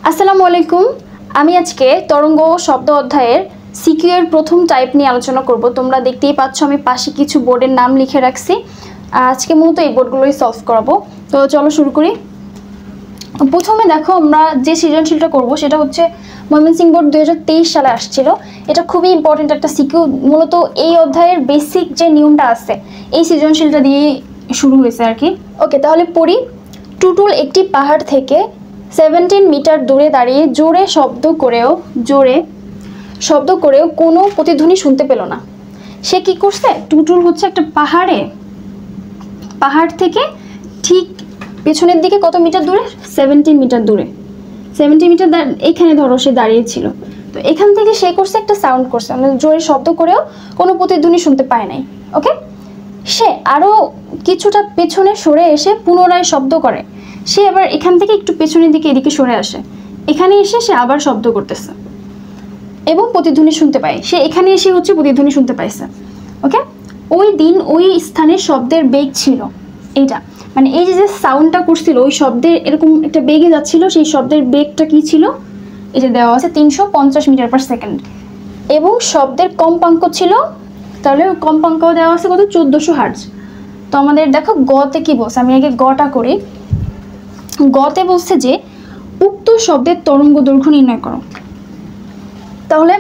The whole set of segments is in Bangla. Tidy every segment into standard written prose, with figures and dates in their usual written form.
আসসালামু আলাইকুম। আমি আজকে তরঙ্গ শব্দ অধ্যায়ের সিকিউ এর প্রথম টাইপ নিয়ে আলোচনা করব। তোমরা দেখতেই পাচ্ছ আমি পাশে কিছু বোর্ডের নাম লিখে রাখছি। আজকে মূলত এই বোর্ডগুলোই সলভ করাবো। তো চলো শুরু করি। প্রথমে দেখো আমরা যে সৃজনশীলটা করব সেটা হচ্ছে ময়মনসিংহ বোর্ড 2023 সালে আসছিল। এটা খুবই ইম্পর্টেন্ট একটা সিকিউ। মূলত এই অধ্যায়ের বেসিক যে নিয়মটা আছে এই সৃজনশীলটা দিয়ে শুরু হয়েছে আর কি। ওকে, তাহলে পড়ি। টুটুল একটি পাহাড় থেকে 17 মিটার দূরে দাঁড়িয়ে জোরে শব্দ করেও কোনো প্রতিধ্বনি শুনতে পেল না। সে কি করছে? টুটুল হচ্ছে একটা পাহাড় থেকে ঠিক পেছনের দিকে কত মিটার দূরে? 17 মিটার দূরে। 17 মিটার এখানে ধরো সে দাঁড়িয়েছিল। তো এখান থেকে সে করছে একটা সাউন্ড করছে, মানে জোরে শব্দ করেও কোনো প্রতিধ্বনি শুনতে পায় নাই। ওকে, সে আরও কিছুটা পেছনে সরে এসে পুনরায় শব্দ করে। সে আবার এখান থেকে একটু পেছনের দিকে এদিকে সরে আসে, এখানে এসে সে আবার শব্দ করতেছে এবং প্রতিধ্বনি শুনতে পায়। সে এখানে এসে হচ্ছে প্রতিধ্বনি শুনতে পাইছে। ওকে, ওই দিন ওই স্থানে শব্দের বেগ ছিল এইটা, মানে এই যে সাউন্ডটা করছিল ওই শব্দের এরকম একটা বেগে যাচ্ছিল, সেই শব্দের বেগটা কি ছিল? এটা দেওয়া আছে 350 মিটার পার সেকেন্ড। এবং শব্দের কম্পাঙ্ক ছিল, তাহলে কম্পাঙ্ক দেওয়া আছে কত? 1400 হার্টজ। তো আমাদের দেখো গতে কি বলছে, আমি আগে গটা করি। গতে বলছে যে উক্ত শব্দের তরঙ্গ দৈর্ঘ্য নির্ণয় করো। তাহলে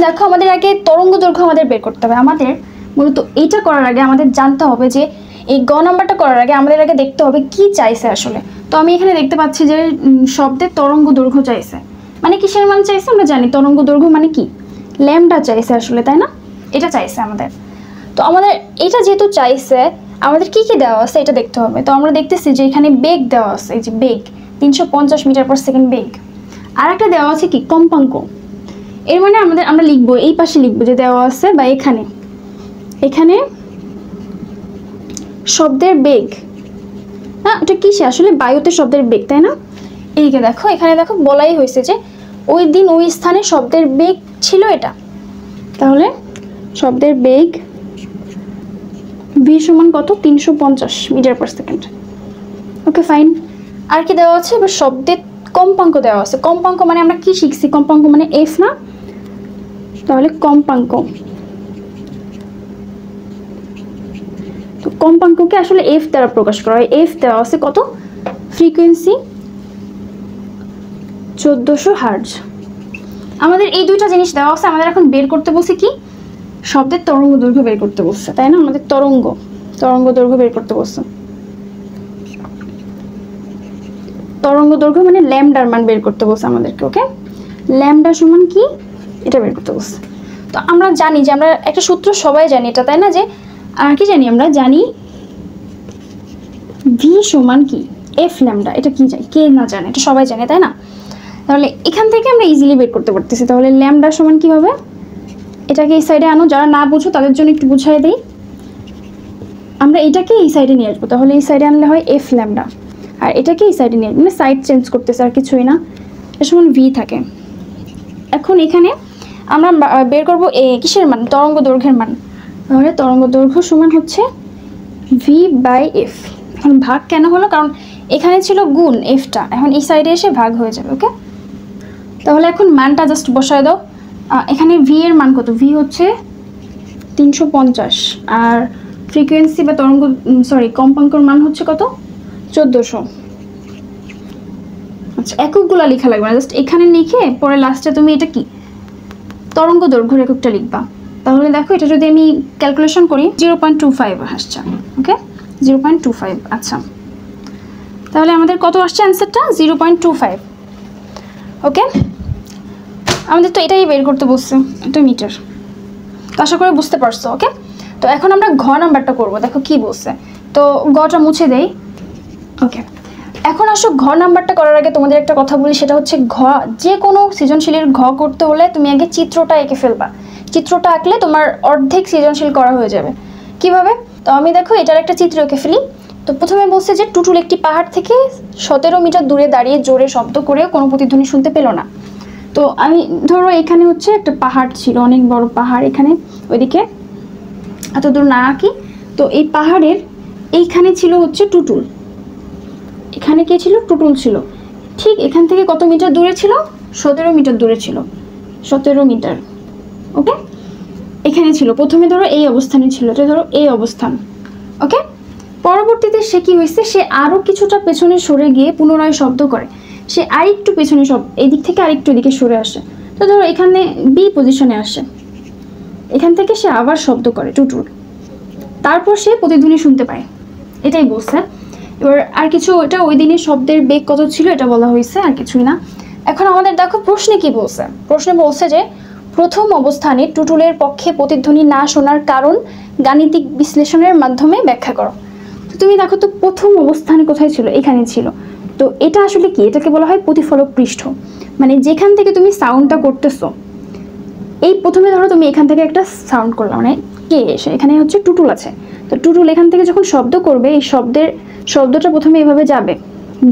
দেখো আমাদের আগে তরঙ্গ দৈর্ঘ্য আমাদের বের করতে হবে। আমাদের মূলত এইটা করার আগে আমাদের জানতে হবে যে এই গ নাম্বারটা করার আগে আমাদের আগে দেখতে হবে কি চাইছে আসলে। তো আমি এখানে দেখতে পাচ্ছি যে শব্দের তরঙ্গ দৈর্ঘ্য চাইছে, মানে কিসের মান চাইছে আমরা জানি। তরঙ্গ দৈর্ঘ্য মানে কি? ল্যামডা চাইছে আসলে, তাই না? এটা চাইছে আমাদের। তো আমাদের এটা যেহেতু চাইছে, আমাদের কি কি দেওয়া আছে এটা দেখতে হবে। তো আমরা দেখতেছি যে এখানে বেগ দেওয়া আছে, এই যে বেগ 350 মিটার পার সেকেন্ড বেগ। আর একটা দেওয়া আছে কি? কম্পাঙ্ক। এর মানে আমরা লিখবো, এই পাশে লিখবো যে দেওয়া আছে, বা এখানে শব্দের বেগ। না, ওটা কিসে? আসলে বায়ুতে শব্দের বেগ, তাই না? এইদিকে দেখো, এখানে দেখো বলাই হয়েছে যে ওই দিন ওই স্থানে শব্দের বেগ ছিল এটা। তাহলে শব্দের বেগ ভি সমান কত? 350 মিটার পার সেকেন্ড। ওকে, ফাইন। আর কি দেওয়া আছে? এবার শব্দের কম্পাঙ্ক দেওয়া আছে। কম্পাঙ্ক মানে আমরা কি শিখছি? কম্পাঙ্ক মানে এফ না? তাহলে কম্পাঙ্ক, তো কম্পাঙ্ককে আসলে এফ দ্বারা প্রকাশ করা হয়। এফ দেওয়া আছে কত? Frequency 1400 hertz. আমাদের এই দুইটা জিনিস দেওয়া আছে। আমাদের এখন বের করতে বলছে কি? শব্দের তরঙ্গ দৈর্ঘ্য বের করতে বলছে, তাই না? আমাদের তরঙ্গ দৈর্ঘ্য বের করতে বলছে। তরঙ্গ দৈর্ঘ্য মানে ল্যামডার মান বের করতে বলছে আমাদেরকে। ওকে, ল্যামডা সমান কি? এটা বের করতে বলছে। তো আমরা জানি যে আমরা একটা সূত্র সবাই জানি এটা, তাই না? যে কি জানি? আমরা জানি ভি সমান কি? F lambda. এটা কি জানি? কে না জানে? এটা সবাই জানে, তাই না? তাহলে এখান থেকে আমরা ইজিলি বের করতে পারতেছি। তাহলে ল্যামডা সমান কি হবে? এটাকে এই সাইডে আনো, যারা না বুঝো তাদের জন্য একটু বুঝাই দেই। আমরা এটাকে এই সাইডে নিয়ে আসবো। তাহলে এই সাইডে আনলে হয় এফ ল্যামডা, আর এটাকে এই সাইডে নিয়ে আসবো, মানে সাইড চেঞ্জ করতেছে আর কিছুই না। এর সমান ভি থাকে। এখন এখানে আমরা বের করবো কিসের মান? তরঙ্গ দৈর্ঘ্যের মান। তাহলে তরঙ্গ দৈর্ঘ্য সমান হচ্ছে ভি বাই এফ। এখন ভাগ কেন হলো? কারণ এখানে ছিল গুণ এফটা, এখন এই সাইডে এসে ভাগ হয়ে যাবে। ওকে, তাহলে এখন মানটা জাস্ট বসায় দাও। এখানে ভি এর মান কত? ভি হচ্ছে 350, আর ফ্রিকোয়েন্সি বা কম্পাঙ্কর মান হচ্ছে কত? 1400। আচ্ছা, এককগুলো লেখা লাগবে না, জাস্ট এখানে লিখে পরে লাস্টে তুমি এটা কি তরঙ্গ দৈর্ঘ্যের এককটা লিখবা। তাহলে দেখো এটা যদি আমি ক্যালকুলেশন করি 0.25 আসছে। ওকে, 0.25। আচ্ছা, তাহলে আমাদের কত আসছে অ্যান্সারটা? 0.25। ওকে, আমাদের তো এটাই বের করতে বলছে, এটা মিটার। তো আশা করে বুঝতে পারছো। ওকে, তো এখন আমরা ঘ নাম্বারটা করব। দেখো কি বলছে। তো গটা মুছে দেই। ওকে, এখন আসো ঘ নাম্বারটা করার আগে তোমাদের একটা কথা বলি, সেটা হচ্ছে যে কোনো সৃজনশীলের ঘ করতে হলে তুমি আগে চিত্রটা এঁকে ফেলবা। চিত্রটা আঁকলে তোমার অর্ধেক সৃজনশীল করা হয়ে যাবে। কিভাবে? তো আমি দেখো এটার একটা চিত্র এঁকে ফেলি। তো প্রথমে বলছে যে টুটুল একটি পাহাড় থেকে 17 মিটার দূরে দাঁড়িয়ে জোরে শব্দ করেও কোনো প্রতিধ্বনি শুনতে পেল না। তো আমি ধরো এখানে হচ্ছে একটা পাহাড় ছিল, অনেক বড় পাহাড়, এখানে ওইদিকে এত দূর না আঁকি, তো এই পাহাড়ের এইখানে ছিল হচ্ছে টুটুল, এখানে কে ছিল? টুটুল ছিল। ঠিক এখান থেকে কত মিটার দূরে ছিল? 17 মিটার দূরে ছিল, 17 মিটার। ওকে, এখানে ছিল প্রথমে, ধরো এই অবস্থানে ছিল, এটা ধরো এই অবস্থান। ওকে, পরবর্তীতে সে কি হয়েছে, সে আরও কিছুটা পেছনে সরে গিয়ে পুনরায় শব্দ করে, সে আরেকটু পেছনে এই দিক থেকে আরেকটু এদিকে সরে আসে। তো ধরো এখানে বি পজিশনে আসে, এখান থেকে সে আবার শব্দ করে টুটুল, তারপর সে প্রতিধ্বনি শুনতে পায়, এটাই বলছে। এবার আর কিছু, এটা ওই দিনের শব্দের বেগ কত ছিল এটা বলা হয়েছে, আর কিছুই না। এখন আমাদের দেখো প্রশ্নে কি বলছে। প্রশ্নে বলছে যে প্রথম অবস্থানে টুটুলের পক্ষে প্রতিধ্বনি না শোনার কারণ গাণিতিক বিশ্লেষণের মাধ্যমে ব্যাখ্যা করো। তো তুমি দেখো তো প্রথম অবস্থানে কোথায় ছিল? এখানে ছিল। তো এটা আসলে কি? এটাকে বলা হয় প্রতিফলক পৃষ্ঠ। মানে যেখান থেকে তুমি সাউন্ডটা করতেছো, এই প্রথমে ধরো তুমি এখান থেকে একটা সাউন্ড করলাম, মানে কে এসে, এখানে হচ্ছে টুটুল আছে, তো টুটুল এখান থেকে যখন শব্দ করবে, এই শব্দটা প্রথমে এভাবে যাবে,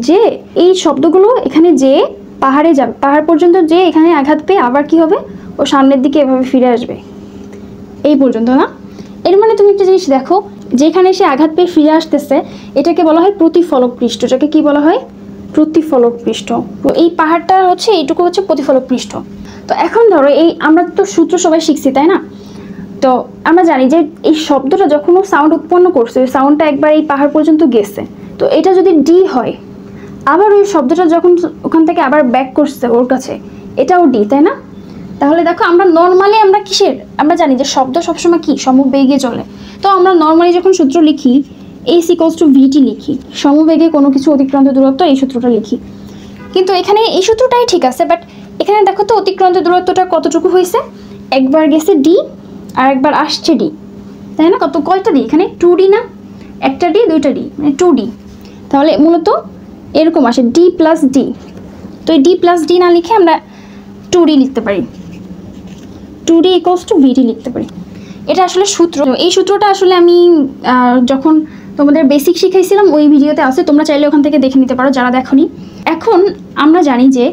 যে এই শব্দগুলো এখানে যে পাহাড়ে যাবে, পাহাড় পর্যন্ত যে এখানে আঘাত পেয়ে আবার কি হবে, ও সামনের দিকে এভাবে ফিরে আসবে এই পর্যন্ত, না? এর মানে তুমি একটা জিনিস দেখো, যেখানে সে আঘাত পেয়ে ফিরে আসতেছে এটাকে বলা হয় প্রতিফলক পৃষ্ঠ। এটাকে কি বলা হয়? প্রতিফলক পৃষ্ঠ। তো এই পাহাড়টা হচ্ছে, এইটুকু হচ্ছে প্রতিফলক পৃষ্ঠ। তো এখন ধরো এই আমরা তো সূত্র সবাই শিখছি, তাই না? তো আমরা জানি যে এই শব্দটা যখন ও সাউন্ড উৎপন্ন করছে, ওই সাউন্ডটা একবার এই পাহাড় পর্যন্ত গেছে, তো এটা যদি ডি হয়, আবার ওই শব্দটা যখন ওখান থেকে আবার ব্যাক করছে ওর কাছে, এটাও ডি, তাই না? তাহলে দেখো আমরা নর্মালি আমরা কিসের, আমরা জানি যে শব্দ সবসময় কি সমবেগে চলে। তো আমরা নর্মালি যখন সূত্র লিখি এইচ ইকুয়ালস টু ভিটি লিখি, সমবেগে কোনো কিছু অতিক্রান্ত দূরত্ব, এই সূত্রটা লিখি। কিন্তু এখানে এই সূত্রটাই ঠিক আছে, বাট এখানে দেখো তো অতিক্রান্ত দূরত্বটা কতটুকু হয়েছে, একবার গেছে ডি আর একবার আসছে ডি, তাই না? কয়টা ডি এখানে? 2D না? একটা ডি দুইটা ডি, মানে 2D। তাহলে মূলত এরকম আসে ডি প্লাস ডি। তো এই ডি প্লাস ডি না লিখে আমরা 2D লিখতে পারি, 2D ইকুয়ালস টু ভিটি লিখতে পারি। এটা আসলে সূত্র। এই সূত্রটা আসলে আমি যখন তোমাদের বেসিক শিখাইছিলাম ওই ভিডিওতে আছে, তোমরা চাইলে ওখান থেকে দেখে নিতে পারো যারা দেখোনি। এখন আমরা জানি যে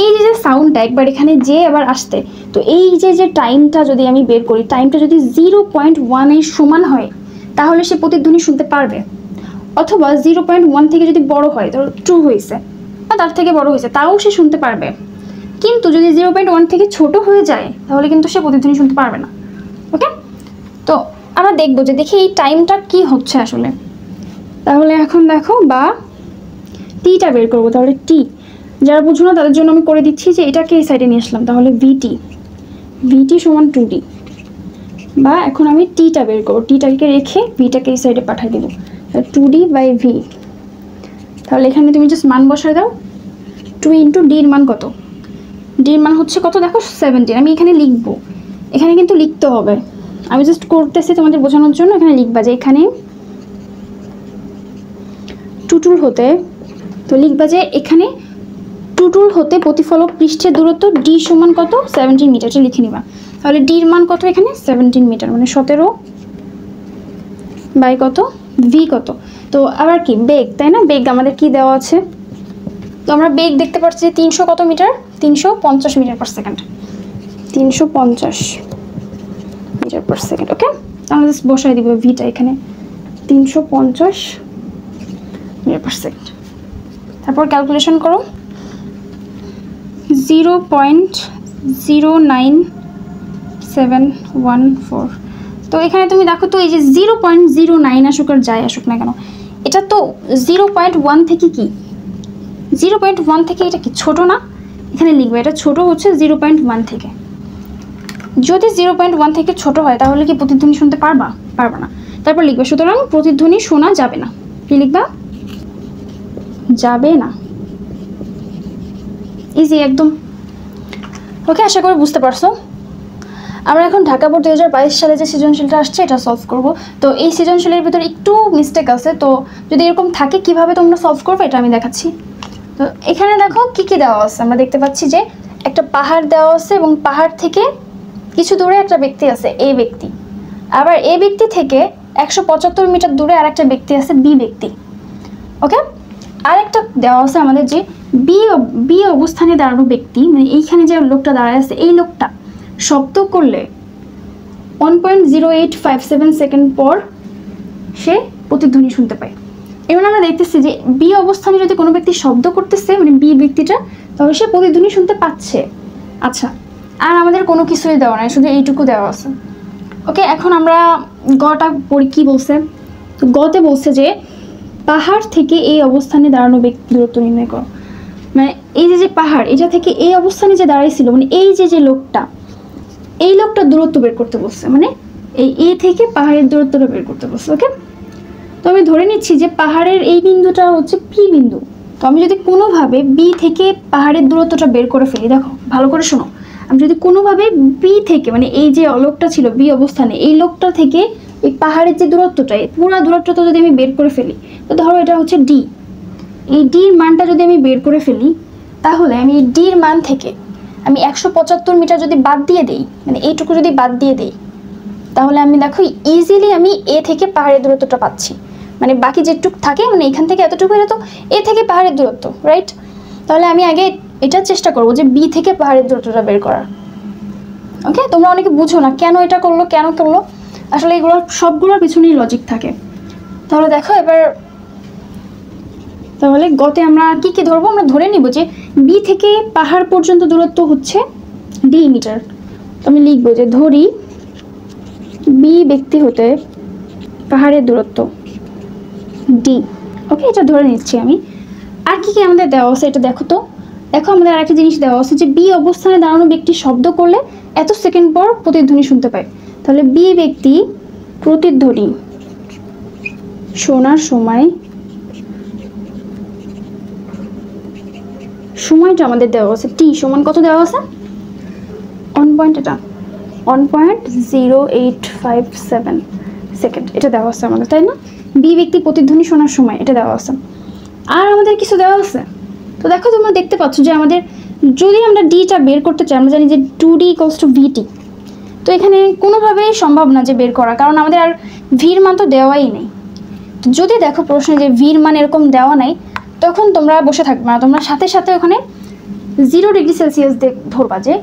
এই যে সাউন্ডটা একবার এখানে যে আবার আসতে, তো এই যে টাইমটা যদি আমি বের করি, টাইমটা যদি 0.1 এর সমান হয় তাহলে সে প্রতিধ্বনি শুনতে পারবে, অথবা 0.1 থেকে যদি বড় হয়, ধরো 2 হয়েছে বা তার থেকে বড় হয়েছে, তাও সে শুনতে পারবে। কিন্তু যদি 0.1 থেকে ছোট হয়ে যায় তাহলে কিন্তু সে প্রতিধ্বনি শুনতে পারবে না। ওকে, তো আমরা দেখবো যে দেখি এই টাইমটা কি হচ্ছে আসলে। তাহলে এখন দেখো, বা টিটা বের করবো। তাহলে টি, যারা বুঝো না তাদের জন্য আমি করে দিচ্ছি যে এটাকে এই সাইডে নিয়ে আসলাম। তাহলে ভিটি সমান 2D, বা এখন আমি টিটা বের করবো, টিটাকে রেখে ভিটাকে এই সাইডে পাঠিয়ে দেবো, 2D বাই ভি। তাহলে এখানে তুমি জাস্ট মান বসায় দাও, 2 ইন্টু ডির মান কত? ডির মান হচ্ছে কত দেখো, 17। আমি এখানে লিখবো, এখানে কিন্তু লিখতে হবে, আমি জাস্ট করতেছি তোমাদের বোঝানোর জন্য। এখানে লিখবা যে এখানে টুটুল হতে, তো লিখবা যে এখানে টুটুল হতে প্রতিফলক পৃষ্ঠের দূরত্ব ডি সমান কত? 17 মিটার। এটা লিখে নিবা। তাহলে ডির মান কত এখানে? 17 মিটার, মানে 17 বাই কত? ভি কত? তো আবার কি বেগ, তাই না? বেগ আমাদের কি দেওয়া আছে? তো আমরা বেগ দেখতে পাচ্ছি যে 300 কত metre? 350 metre per second, 350 metre per second. Okay, তাহলে জাস্ট বসাই দিব ভিটা এখানে 350 মিটার পার সেকেন্ড। তারপর ক্যালকুলেশন করো, 0.09714। তো এখানে তুমি দেখো তো এই যে 0.09 আসুক আর যাই আসুক না কেন, এটা তো 0.1 থেকে কি, 0.1 থেকে এটা কি ছোট না? এখানে লিখবে এটা ছোট হচ্ছে 0.1 থেকে। যদি 0.1 থেকে ছোট হয় তাহলে কি প্রতিধ্বনি শুনতে পারবা? পারবা না। তারপর লিখবে সুতরাং প্রতিধ্বনি শোনা যাবে না। কি লিখবা? যাবে না। ইজি একদম। ওকে, আশা করি বুঝতে পারছো। আমরা এখন ঢাকা বোর্ড 2022 সালে যে সৃজনশীলটা আসছে এটা সলভ করব। তো এই সৃজনশীলের ভিতরে একটু মিস্টেক আছে, তো যদি এরকম থাকে কিভাবে তোমরা সলভ করবে এটা আমি দেখাচ্ছি। তো এখানে দেখো কি কি দেওয়া আছে। আমরা দেখতে পাচ্ছি যে একটা পাহাড় দেওয়া আছে এবং পাহাড় থেকে কিছু দূরে একটা ব্যক্তি আছে, এ ব্যক্তি। আবার এ ব্যক্তি থেকে 175 মিটার দূরে আরেকটা ব্যক্তি আছে, বি ব্যক্তি। ওকে, আরেকটা দেওয়া আছে আমাদের যে বি অবস্থানে দাঁড়ানো ব্যক্তি, মানে এইখানে যে লোকটা দাঁড়ায় আছে, এই লোকটা শব্দ করলে 1.0857 সেকেন্ড পর সে প্রতিধ্বনি শুনতে পায়। এবার আমরা দেখতেছি যে বি অবস্থানে যদি কোনো ব্যক্তি শব্দ করতেছে, মানে বি ব্যক্তিটা, তাহলে সে প্রতিধ্বনি শুনতে পাচ্ছে। আচ্ছা, আর আমাদের কোনো কিছুই দেওয়া নাই, শুধু এইটুকু দেওয়া আছে। ওকে, এখন আমরা গটা পড়ি। কি বলছে? তো গতে বলছে যে পাহাড় থেকে এই অবস্থানে দাঁড়ানো ব্যক্তি দূরত্ব নির্ণয় করো। মানে এই যে পাহাড়, এটা থেকে এই অবস্থানে যে দাঁড়াইছিল, মানে এই যে লোকটা, এই লোকটা দূরত্ব বের করতে বলছে, মানে এই এ থেকে পাহাড়ের দূরত্বটা বের করতে বলছে। ওকে, তো আমি ধরে নিচ্ছি যে পাহাড়ের এই বিন্দুটা হচ্ছে পি বিন্দু। তো আমি যদি কোনোভাবে বি থেকে পাহাড়ের দূরত্বটা বের করে ফেলি, দেখো ভালো করে শোনো, আমি যদি কোনোভাবে বি থেকে, মানে এই যে লোকটা ছিল বি অবস্থানে, এই লোকটা থেকে এই পাহাড়ের যে দূরত্বটা, পুরো দূরত্বটা যদি আমি বের করে ফেলি, তো ধরো এটা হচ্ছে ডি, এই ডির মানটা যদি আমি বের করে ফেলি, তাহলে আমি ডির মান থেকে আমি 175 মিটার যদি বাদ দিয়ে দেই, মানে এইটুকু যদি বাদ দিয়ে দেই, তাহলে আমি দেখো ইজিলি আমি এ থেকে পাহাড়ের দূরত্বটা পাচ্ছি। মানে বাকি যেটুক থাকে, মানে এখান থেকে এতটুকু, এটা তো এ থেকে পাহাড়ের দূরত্ব, রাইট? তাহলে আমি আগে এটা চেষ্টা করবো যে বি থেকে পাহাড়ের দূরত্বটা বের করার। ওকে, তোমরা অনেকে বুঝো না কেন এটা করলো, কেন করলো, আসলে এগুলো সবগুলোর পিছনেই লজিক থাকে। তাহলে দেখো এবার, তাহলে গতে আমরা কি কি ধরবো? আমরা ধরে নিব যে বি থেকে পাহাড় পর্যন্ত দূরত্ব হচ্ছে ডি মিটার। তো আমি লিখবো যে ধরি বি ব্যক্তি হতে পাহাড়ের দূরত্ব ডি। ওকে, এটা ধরে নিচ্ছি আমি। আর কি কি আমাদের দেওয়া আছে এটা দেখো তো। দেখো আমাদের আরেকটা জিনিস দেওয়া আছে যে বি অবস্থানে দাঁড়ানো ব্যক্তি শব্দ করলে এত সেকেন্ড পর প্রতিধ্বনি শুনতে পায়। তাহলে বি ব্যক্তি প্রতিধ্বনি শোনার সময়টা আমাদের দেওয়া আছে টি সমান কত দেওয়া আছে? 1.0857 সেকেন্ড, এটা দেওয়া আছে আমাদের, তাই না? বি ব্যক্তি প্রতিধ্বনি শোনার সময়, এটা দেওয়া আছে। আর আমাদের কিছু দেওয়া আছে? তো দেখো তোমরা দেখতে পাচ্ছ যে আমাদের যদি আমরা ডিটা বের করতে চাই, আমরা জানি যে 2D = VT। তো এখানে কোনোভাবেই সম্ভব না যে বের করা, কারণ আমাদের আর ভির মান তো দেওয়াই নেই। তো যদি দেখো প্রশ্নে যে ভির মান এরকম দেওয়া নাই, তখন তোমরা বসে থাকবে না, তোমরা সাথে সাথে ওখানে 0 ডিগ্রি সেলসিয়াস ধরবা যে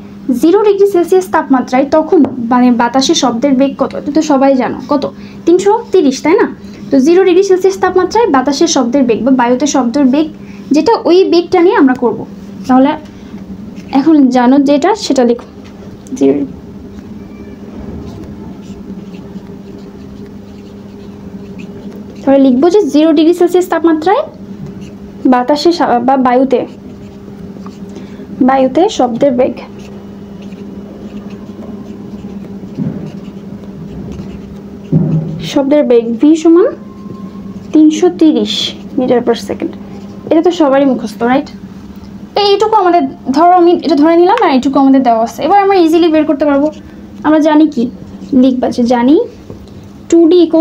0 ডিগ্রি সেলসিয়াস তাপমাত্রায় তখন মানে বাতাসের শব্দের বেগ কত? এটা তো সবাই জানো, কত? 330, তাই না? তো 0 ডিগ্রি সেলসিয়াস তাপমাত্রায় বাতাসের শব্দের বেগ বা বায়ুতে শব্দের বেগ যেটা, ওই বেগটা নিয়ে আমরা করব। তাহলে এখন জানো যেটা, সেটা লিখো। 0, তাহলে লিখবো যে 0 ডিগ্রি সেলসিয়াস তাপমাত্রায় বাতাসে বা বায়ুতে শব্দের বেগ। শব্দের বেগ v সমান 330 মিটার পার সেকেন্ড। এটা তো সবারই মুখস্থ, রাইট? এইটুকু আমাদের, ধরো আমি এটা ধরে নিলাম, আর এইটুকু আমাদের দেওয়া আছে। এবার আমরা ইজিলি বের করতে পারবো। আমরা জানি কি লিখবা, যে জানি 2D =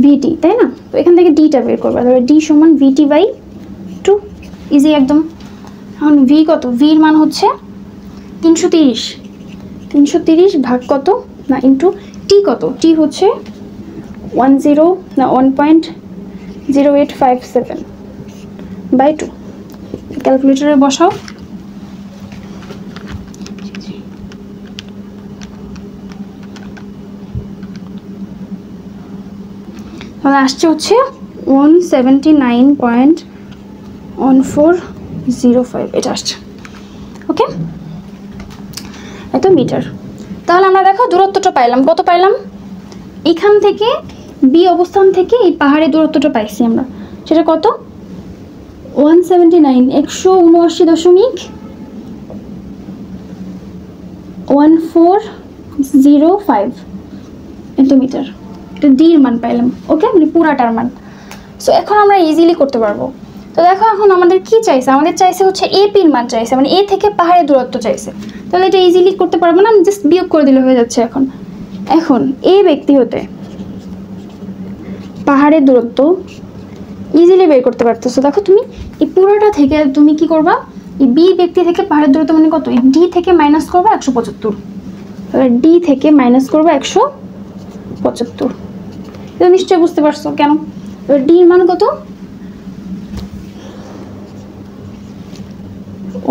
VT, তাই না? তো এখান থেকে ডিটা বের করবা, তাহলে ডি সমান VT/2, ইজি একদম। এখন ভি কত? ভির মান হচ্ছে 330 ভাগ কত না ইন্টু টি কত? টি হচ্ছে 1.0857/2। ক্যালকুলেটরে বসাও। তাহলে আসছে হচ্ছে 179.1405, এটা আসছে। ওকে, এত মিটার। তাহলে আমরা দেখো দূরত্বটা পাইলাম, কত পাইলাম? এখান থেকে বি অবস্থান থেকে এই পাহাড়ের দূরত্বটা পাইছি আমরা, সেটা কত? 179.1405 এত মিটার। এটা ডির মান পাইলাম। ওকে, মানে পুরাটার মান। সো এখন আমরা ইজিলি করতে পারবো। তো দেখো এখন আমাদের কি চাইছে? আমাদের চাইছে হচ্ছে এপির মান চাইছে, মানে এ থেকে পাহাড়ের দূরত্ব চাইছে। তাহলে এটা ইজিলি করতে পারবো না, জাস্ট বিয়োগ করে দিলে হয়ে যাচ্ছে। এখন এ ব্যক্তি হতে পাহাড়ের দূরত্ব ইজিলি বের করতে পারতেছো। দেখো তুমি এই পুরোটা থেকে তুমি কি করবা, এই বি ব্যক্তি থেকে পাহাড়ের দূরত্ব মানে কত? এই ডি থেকে মাইনাস করবা 175। তাহলে ডি থেকে মাইনাস করবা 175। এটা নিশ্চয়ই বুঝতে পারছো কেন। এবার ডির মান কত?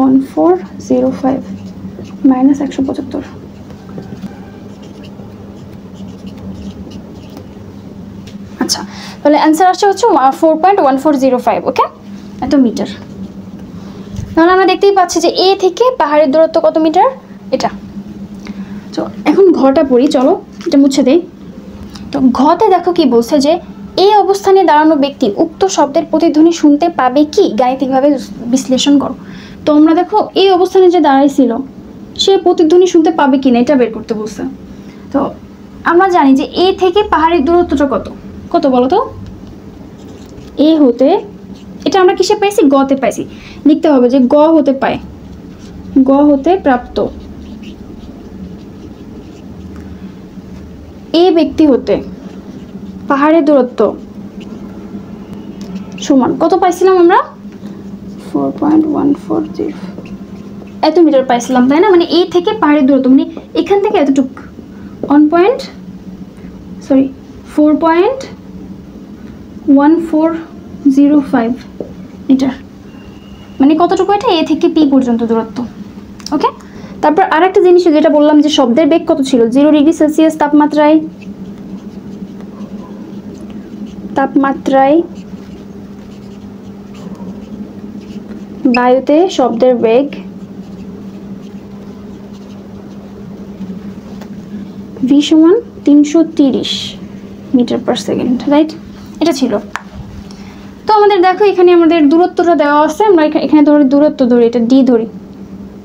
1405 মাইনাস 175। আচ্ছা, তাহলে অ্যান্সার আসছে হচ্ছে 4.1405। ওকে, এত মিটার। তাহলে আমরা দেখতেই পাচ্ছি যে এ থেকে পাহাড়ের দূরত্ব কত মিটার, এটা। তো এখন ঘটা পড়ি, চলো এটা মুছে দেই। তো ঘতে দেখো কি বলছে যে এই অবস্থানে দাঁড়ানো ব্যক্তি উক্ত শব্দের প্রতিধ্বনি শুনতে পাবে কি, গাণিতিকভাবে বিশ্লেষণ করো। তো আমরা দেখো এই অবস্থানে যে দাঁড়াইছিল সে প্রতিধ্বনি শুনতে পাবে কি না এটা বের করতে বলছে। তো আমরা জানি যে এ থেকে পাহাড়ের দূরত্বটা কত, কত বলো তো? এ হতে, এটা আমরা কিসে পাইছি, গতে পাইছি। লিখতে হবে যে গ হতে পায়, গ হতে প্রাপ্ত এ ব্যক্তি হতে পাহাড়ের দূরত্ব সমান কত পাইছিলাম আমরা, 4.140 এত মিটার পাইছিলাম, তাই না? মানে এ থেকে পাহাড়ের দূরত্ব মানে এখান থেকে এতটুক 4.1405 মিটার, মানে কতটুকু এটা, এ থেকে পি পর্যন্ত দূরত্ব। ওকে, তারপর আর একটা জিনিস যেটা বললাম যে শব্দের বেগ কত ছিল, 0 ডিগ্রি সেলসিয়াস তাপমাত্রায় বায়ুতে শব্দের বেগ v সমান 330 মিটার পার সেকেন্ড, রাইট? এটা ছিল। তো আমাদের দেখো এখানে আমাদের দূরত্বটা দেওয়া আছে, আমরা এখানে ধরি দূরত্ব ধরি, এটা ডি ধরি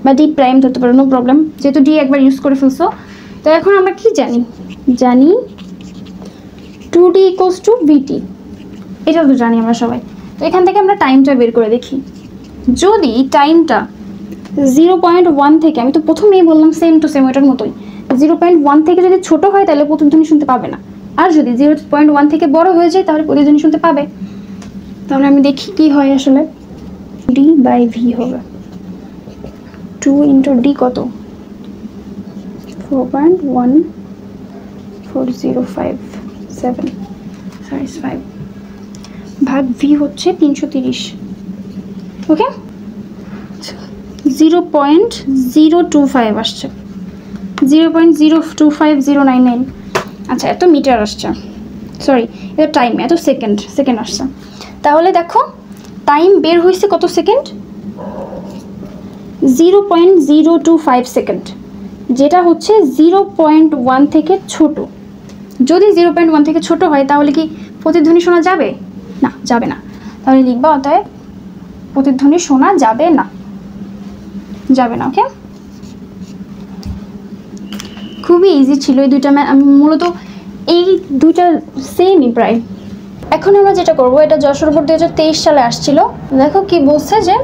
বা ডি প্রাইম ধরতে পারো, নো প্রবলেম, যেহেতু ডি একবার ইউজ করে ফেলছো। তো এখন আমরা কি জানি, জানি 2d = vt, এটা তো জানি আমরা সবাই। তো এখান থেকে আমরা টাইমটা বের করে দেখি। যদি টাইমটা 0.1 থেকে, আমি তো প্রথমেই বললাম সেম টু সেম ওটার মতোই, 0.1 থেকে যদি ছোট হয় তাহলে প্রতিধ্বনি শুনতে পাবে না, আর যদি 0.1 থেকে বড় হয়ে যায় তাহলে প্রতিধ্বনি শুনতে পাবে। তাহলে আমি দেখি কি হয় আসলে, d/v হবে 2 × d কত, 4.1405 ভাগ v হচ্ছে 330। ওকে, 0.025 আসছে, 0.025099। আচ্ছা, এত মিটার আসছে, সরি এটা টাইম, এত সেকেন্ড আসছে। তাহলে দেখো টাইম বের হয়েছে কত সেকেন্ড, 0.025 সেকেন্ড, যেটা হচ্ছে 0.1 থেকে ছোট। যদি 0.1 থেকে ছোট হয় তাহলে কি প্রতিধ্বনি শোনা যাবে না, যাবে না। তাহলে লিখবা অতএব প্রতিধ্বনি শোনা যাবে না, যাবে না। ওকে, খুবই ইজি ছিল এই দুইটা, মূলত এই দুইটা সেমই প্রায়। এখন আমরা যেটা করব, এটা যশোর বোর্ড 2023 সালে আসছিল। দেখো কি বলছে যে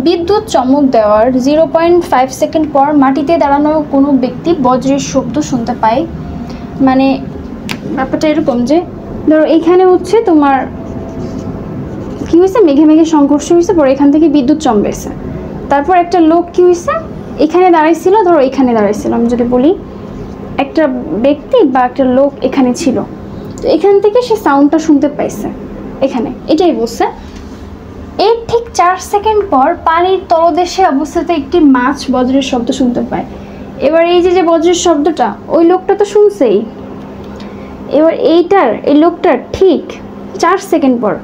বিদ্যুৎ চমক দেওয়ার 0.5 সেকেন্ড পর মাটিতে দাঁড়ানো কোনো ব্যক্তি বজ্রের শব্দ শুনতে পায়। মানে ব্যাপারটা এরকম যে ধরো এইখানে হচ্ছে তোমার কি হয়েছে, মেঘে মেঘে সংঘর্ষ হয়েছে, পরে এখান থেকে বিদ্যুৎ চমকেছে। তারপর একটা লোক কি হয়েছে, এখানে দাঁড়াইছিল, ধরো এখানে দাঁড়াইছিল, আমি যদি বলি একটা ব্যক্তি বা একটা লোক এখানে ছিল, তো এখান থেকে সে সাউন্ডটা শুনতে পাইছে এখানে, এটাই বলছে। এর ঠিক 4 সেকেন্ড পর পানির তলদেশে অবস্থিত একটি মাছ বজ্রের শব্দ শুনতে পায়। এবার এই যে বজ্রের শব্দটা ওই লোকটা তো শুনছেই, এবার এই লোকটার ঠিক 4 সেকেন্ড পর,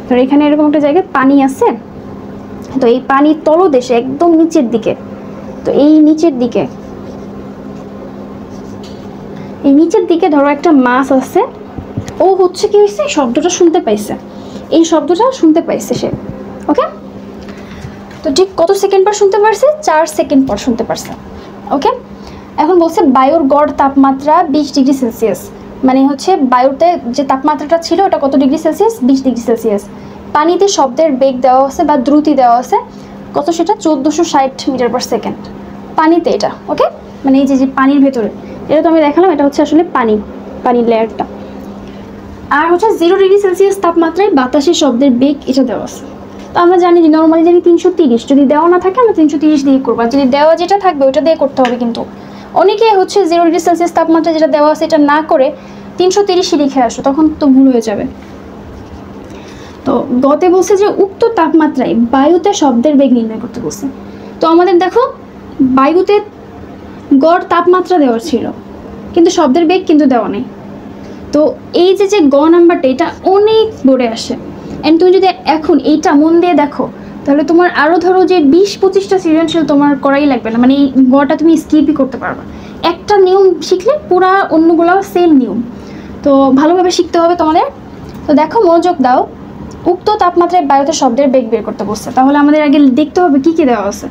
ধর এখানে এরকম একটা জায়গায় পানি আছে, তো এই পানির তলদেশে একদম নিচের দিকে, তো এই নিচের দিকে ধরো একটা মাছ আছে, ও হচ্ছে কি হয়েছে, শব্দটা শুনতে পাইছে, এই শব্দটা শুনতে পাইছে সে। ওকে, তো ঠিক কত সেকেন্ড পর শুনতে পারছে, 4 সেকেন্ড পর শুনতে পারছে। ওকে, এখন বলছে বায়ুর গড় তাপমাত্রা 20 ডিগ্রি সেলসিয়াস, মানে হচ্ছে বায়ুতে যে তাপমাত্রাটা ছিল ওটা কত ডিগ্রি সেলসিয়াস, 20 ডিগ্রি সেলসিয়াস। পানিতে শব্দের বেগ দেওয়া আছে বা দ্রুতি দেওয়া আছে কত, সেটা 1460 মিটার পার সেকেন্ড পানিতে এটা। ওকে, মানে এই যে পানির ভেতরে, এটা তো আমি দেখালাম, এটা হচ্ছে আসলে পানির লেয়ারটা। আর হচ্ছে 0 ডিগ্রি সেলসিয়াস তাপমাত্রায় বাতাসের শব্দের বেগ এটা দেওয়া আছে। তো আমরা জানি যে নর্মালি জানি 330, যদি দেওয়া না থাকে আমরা 330 দিয়ে করবো, আর যদি দেওয়া যেটা থাকবে ওটা দিয়ে করতে হবে। কিন্তু অনেকে হচ্ছে 0 ডিগ্রি সেলসিয়াস তাপমাত্রা যেটা দেওয়া আছে এটা না করে 330 লিখে আসো, তখন তো ভুল হয়ে যাবে। তো গতে বলছে যে উক্ত তাপমাত্রায় বায়ুতে শব্দের বেগ নির্ণয় করতে বলছে। তো আমাদের দেখো বায়ুতে গড় তাপমাত্রা দেওয়া ছিল কিন্তু শব্দের বেগ কিন্তু দেওয়া নেই। তো এই যে গ নাম্বারটা এটা অনেক বোর্ডে আসে। অ্যান্ড তুমি যদি এখন এইটা মন দিয়ে দেখো তাহলে তোমার আরও ধরো যে 20-25টা সৃজনশীল তোমার করাই লাগবে না, মানে এই গটা তুমি স্কিপই করতে পারবে। একটা নিয়ম শিখলে পুরা অন্যগুলো সেম নিয়ম, তো ভালোভাবে শিখতে হবে তোমাদের। তো দেখো মনোযোগ দাও, উক্ত তাপমাত্রায় বায়ুতে শব্দের বেগ বের করতে বসছে, তাহলে আমাদের আগে দেখতে হবে কি কি দেওয়া আছে।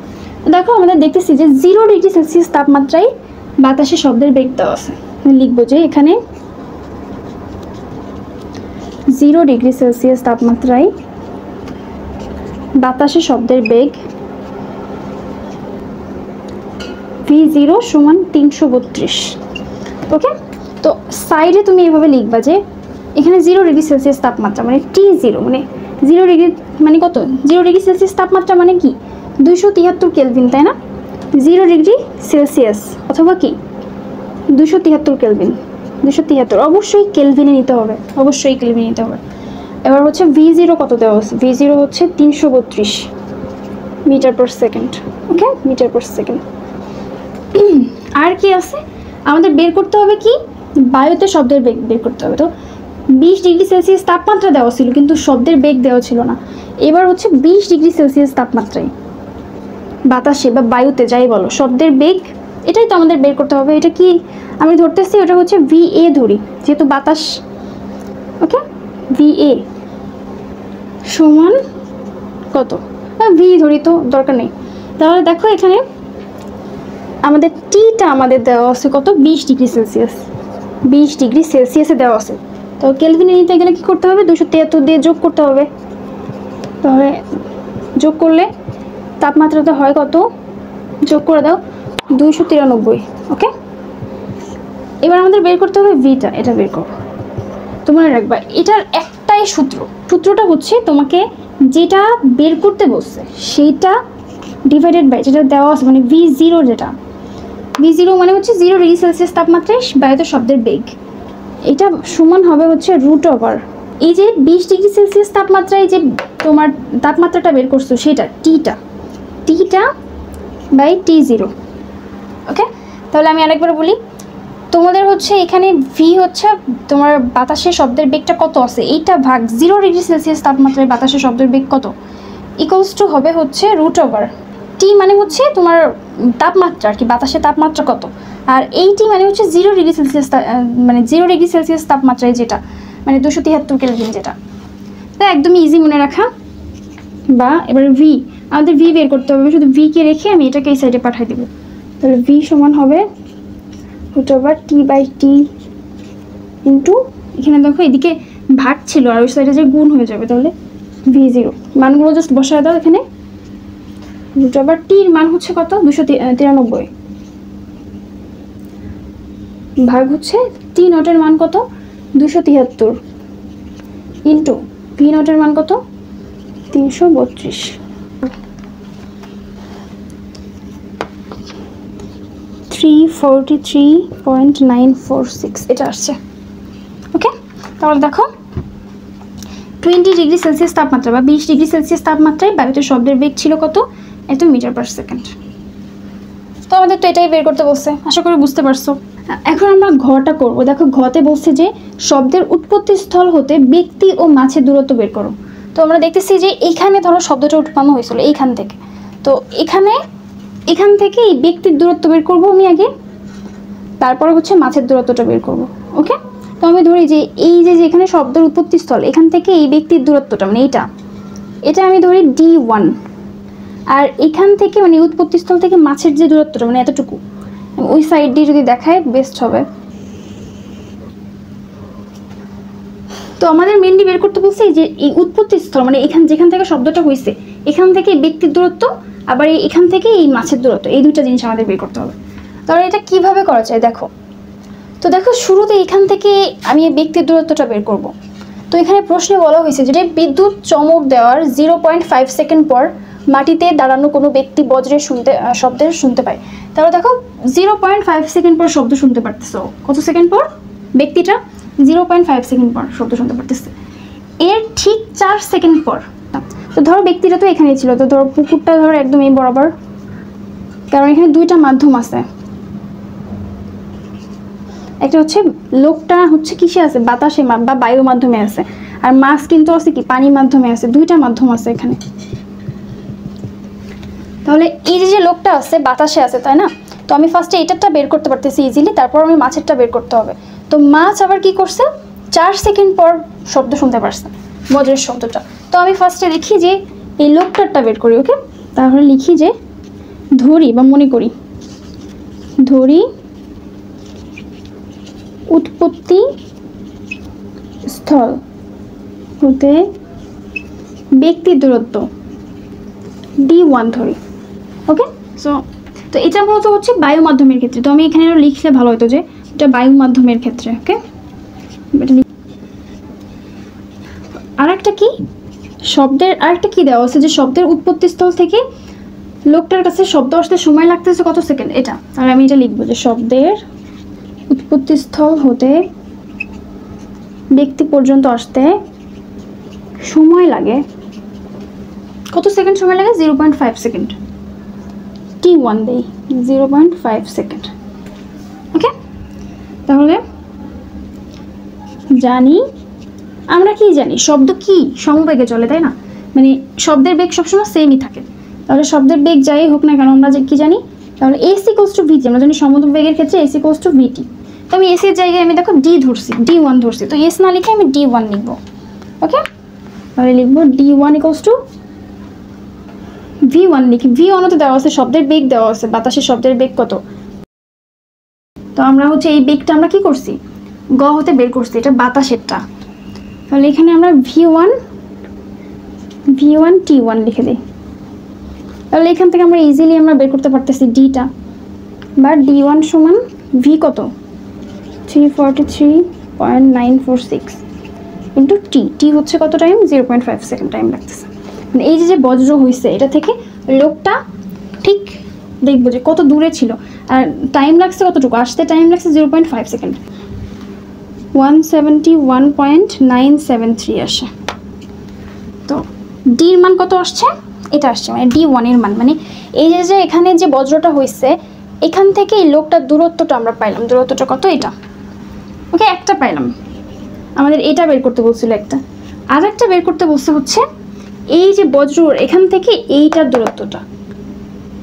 দেখো আমাদের দেখতেছি যে 0 ডিগ্রি সেলসিয়াস তাপমাত্রায় বাতাসে শব্দের বেগ দেওয়া আছে। লিখবো যে এখানে 0 ডিগ্রি সেলসিয়াস তাপমাত্রায় বাতাসে শব্দের বেগ V0 সমান 332। ওকে, তো সাইডে তুমি এভাবে লিখবা যে এখানে 0 ডিগ্রি সেলসিয়াস তাপমাত্রা মানে T0, মানে 0 ডিগ্রি মানে কত, 0 ডিগ্রি সেলসিয়াস তাপমাত্রা মানে কি 273 কেলভিন, তাই না? 0 ডিগ্রি সেলসিয়াস অথবা কি 273 কেলভিন, 273 অবশ্যই কেলভিনে নিতে হবে, অবশ্যই কেলভিনে নিতে হবে। এবার হচ্ছে V0 কত দেওয়া আছে, V0 হচ্ছে 332 মিটার পার সেকেন্ড। ওকে, মিটার পার সেকেন্ড। আর কি আছে আমাদের বের করতে হবে, কি বায়ুতে শব্দের বেগ বের করতে হবে। তো 20 ডিগ্রি সেলসিয়াস তাপমাত্রা দেওয়া ছিল কিন্তু শব্দের বেগ দেওয়া ছিল না। এবার হচ্ছে 20 ডিগ্রি সেলসিয়াস তাপমাত্রায় বাতাসে বা বায়ুতে যাই বলো শব্দের বেগ, এটাই তো আমাদের বের করতে হবে। এটা কি আমি ধরতেছি, ওটা হচ্ছে VA ধরি যেহেতু বাতাস। ওকে, VA সমান কত, V ধরি তো দরকার নেই। তাহলে দেখো এখানে আমাদের টিটা আমাদের দেওয়া আছে কত, 20 ডিগ্রি সেলসিয়াস, 20 ডিগ্রি সেলসিয়াসে দেওয়া আছে। তো কেলভিনে নিতে গেলে কি করতে হবে, 273 দিয়ে যোগ করতে হবে। তাহলে যোগ করলে তাপমাত্রাটা হয় কত, যোগ করে দাও 293। ওকে, এবার আমাদের বের করতে হবে ভিটা, এটা বের করো। তোমরা রাখবা এটার একটাই সূত্রটা হচ্ছে তোমাকে যেটা বের করতে বলছে সেইটা ডিভাইডেড বাই যেটা দেওয়া আছে, মানে V0, যেটা V0 মানে হচ্ছে 0 ডিগ্রি সেলসিয়াস তাপমাত্রায় বায়ুতে শব্দের বেগ, এটা সমান হবে হচ্ছে √, এই যে 20 ডিগ্রি সেলসিয়াস তাপমাত্রায় যে তোমার তাপমাত্রাটা বের করছো সেটা টিটা বাই T0। ওকে, তাহলে আমি আরেকবার বলি, তোমাদের হচ্ছে এখানে V হচ্ছে তোমার বাতাসের শব্দের বেগটা কত আছে এইটা ভাগ 0 ডিগ্রি সেলসিয়াস তাপমাত্রায় বাতাসের শব্দের বেগ কত ইকুয়ালস টু হবে হচ্ছে √, T মানে হচ্ছে তোমার তাপমাত্রা আর কি, বাতাসের তাপমাত্রা কত, আর এই T মানে হচ্ছে 0 ডিগ্রি সেলসিয়াস, মানে 0 ডিগ্রি সেলসিয়াস তাপমাত্রায় যেটা মানে 273 কেলভিন যেটা। তো একদমই ইজি মনে রাখা। বা এবার V, আমাদের V বের করতে হবে, শুধু V কে রেখে আমি এটাকে এই সাইডে পাঠিয়ে দেবো। তাহলে V সমান হবে √T/T ইন্টু, এখানে দেখো এদিকে ভাগ ছিল আর ওই সাইডে যে গুণ হয়ে যাবে, তাহলে V0 মানগুলো জাস্ট বসায় দাও এখানে। √T এর মান হচ্ছে কত, 293 ভাগ হচ্ছে T0 এর মান কত 273 ইন্টু V0 এর মান কত 332। 343.946 এটা আসছে। ওকে, তাহলে দেখো 20 ডিগ্রি সেলসিয়াস তাপমাত্রা বা 20 ডিগ্রি সেলসিয়াস তাপমাত্রায় বায়ুতে শব্দের বেগ ছিল কত, এত মিটার পার সেকেন্ড। তো আমাদের তো এটাই বের করতে বলছে, আশা করি বুঝতে পারছো। এখন আমরা ঘটা করব। দেখো ঘতে বলছে যে শব্দের উৎপত্তি স্থল হতে ব্যক্তি ও মাছের দূরত্ব বের করো। তো আমরা দেখতেছি যে এইখানে ধরো শব্দটা উৎপন্ন হয়েছিল এইখান থেকে, তো এখান থেকে এই ব্যক্তির দূরত্ব বের করব আমি আগে, তারপরে হচ্ছে মাছের দূরত্বটা বের করব। ওকে, তো আমি ধরি যে এই যে এখানে শব্দের উৎপত্তি স্থল এখান থেকে এই ব্যক্তির দূরত্বটা মানে এটা আমি ধরি D1, আর এখান থেকে মানে উৎপত্তি স্থল থেকে মাছের যে দূরত্বটা মানে এতটুকু, ওই সাইড দিয়ে যদি দেখায় বেস্ট হবে। তো আমাদের মেনলি বের করতে বলছে যে এই উৎপত্তি স্থল মানে যেখান থেকে শব্দটা হয়েছে এখান থেকে ব্যক্তির দূরত্ব, আবার এখান থেকে এই মাছের দূরত্ব, এই দুইটা জিনিস আমাদের বের করতে হবে। তাহলে এটা কিভাবে করা যায় দেখো। তো দেখো শুরুতে এখান থেকে আমি এই ব্যক্তির দূরত্বটা বের করব। তো এখানে প্রশ্নে বলা হয়েছে যে বিদ্যুৎ চমক দেওয়ার 0.5 সেকেন্ড পর মাটিতে দাঁড়ানো কোনো ব্যক্তি বজ্রের শব্দ শুনতে পায়। তাহলে দেখো 0.5 সেকেন্ড পর শব্দ শুনতে পারতেছো, কত সেকেন্ড পর ব্যক্তিটা 0.5 সেকেন্ড পর শব্দ শুনতে পারতেছে, এর ঠিক 4 সেকেন্ড পর। তো ধরো ব্যক্তিটা তো এখানেই ছিল, তো ধরো পুকুরটা ধরো একদম এই বরাবর, কারণ এখানে দুইটা মাধ্যম আছে। একটা হচ্ছে লোকটা হচ্ছে কিসে আছে, বাতাসে বা বায়ুর মাধ্যমে আছে, আর মাছ কিন্তু আছে কি পানির মাধ্যমে আছে, দুইটা মাধ্যম আছে এখানে। তাহলে এই যে লোকটা আছে বাতাসে আছে, তাই না? তো আমি ফার্স্টে এটারটা বের করতে পারতেছি ইজিলি, তারপর আমি মাছেরটা বের করতে হবে। তো মাছ আবার কি করছে, 4 সেকেন্ড পর শব্দ শুনতে পারছে, বজ্রের শব্দটা। তো আমি ফার্স্টে দেখি যে এই লোকটারটা বের করি। ওকে, তাহলে লিখি যে ধরি বা মনে করি ধরি উৎপত্তি স্থল হতে ব্যক্তির দূরত্ব d1 ধরি। ওকে, সো তো এটা মূলত হচ্ছে বায়ু মাধ্যমের ক্ষেত্রে। তো আমি এখানে লিখলে ভালো হতো যে এটা বায়ু মাধ্যমের ক্ষেত্রে। ওকে, আরেকটা কি শব্দের আরেকটা কি দেওয়া আছে যে শব্দের উৎপত্তি স্থল থেকে লোকটার কাছে শব্দ আসতে সময় লাগতেছে কত সেকেন্ড, এটা। আর আমি এটা লিখবো যে শব্দের উৎপত্তি স্থল হতে ব্যক্তি পর্যন্ত আসতে সময় লাগে কত সেকেন্ড, সময় লাগে 0.5 সেকেন্ড। t1 দেই 0.5 সেকেন্ড। ওকে, তাহলে জানি আমরা কি জানি, শব্দ কি সমবেগে চলে, তাই না? মানে শব্দের বেগ সবসময় সেমই থাকে। তাহলে শব্দের বেগ যাই হোক না কেন আমরা কি জানি, তাহলে ac = vt। আমরা জানি সমবেগের ক্ষেত্রে ac = vt। তো আমি ac এর জায়গায় আমি দেখো d ধরছি, d1 ধরছি, তো s না লিখে আমি d1 লিখবো। ওকে, তাহলে লিখবো d1 = v1 লিখি। v1 তো দেওয়া আছে, শব্দের বেগ দেওয়া আছে, বাতাসের শব্দের বেগ কত। তো আমরা হচ্ছে এই বেগটা আমরা কি করছি, গ হতে বের করছি, এটা বাতাসেরটা। তাহলে এখানে আমরা v1 t1 লিখে দিই। তাহলে এখান থেকে আমরা ইজিলি আমরা বের করতে পারতেছি ডিটা, বা d1 সমান v কত 343.946 ইন্টু টি হচ্ছে কত টাইম, 0.5 সেকেন্ড টাইম লাগতেছে। মানে এই যে বজ্র হয়েছে এটা থেকে লোকটা ঠিক দেখবো যে কত দূরে ছিল, আর টাইম লাগছে কতটুকু, আসতে টাইম লাগছে 0.5 সেকেন্ড, 171.973 আসে। তো ডির মান কত আসছে, এটা আসছে মানে d1 এর মান। মানে এই যে এখানে যে বজ্রটা হয়েছে এখান থেকে এই লোকটার দূরত্বটা আমরা পাইলাম, দূরত্বটা কত, এটা। ওকে, একটা পাইলাম, আমাদের এটা বের করতে বলছিল একটা। আর একটা বের করতে বলছে হচ্ছে এই যে বজ্র এখান থেকে এইটার দূরত্বটা।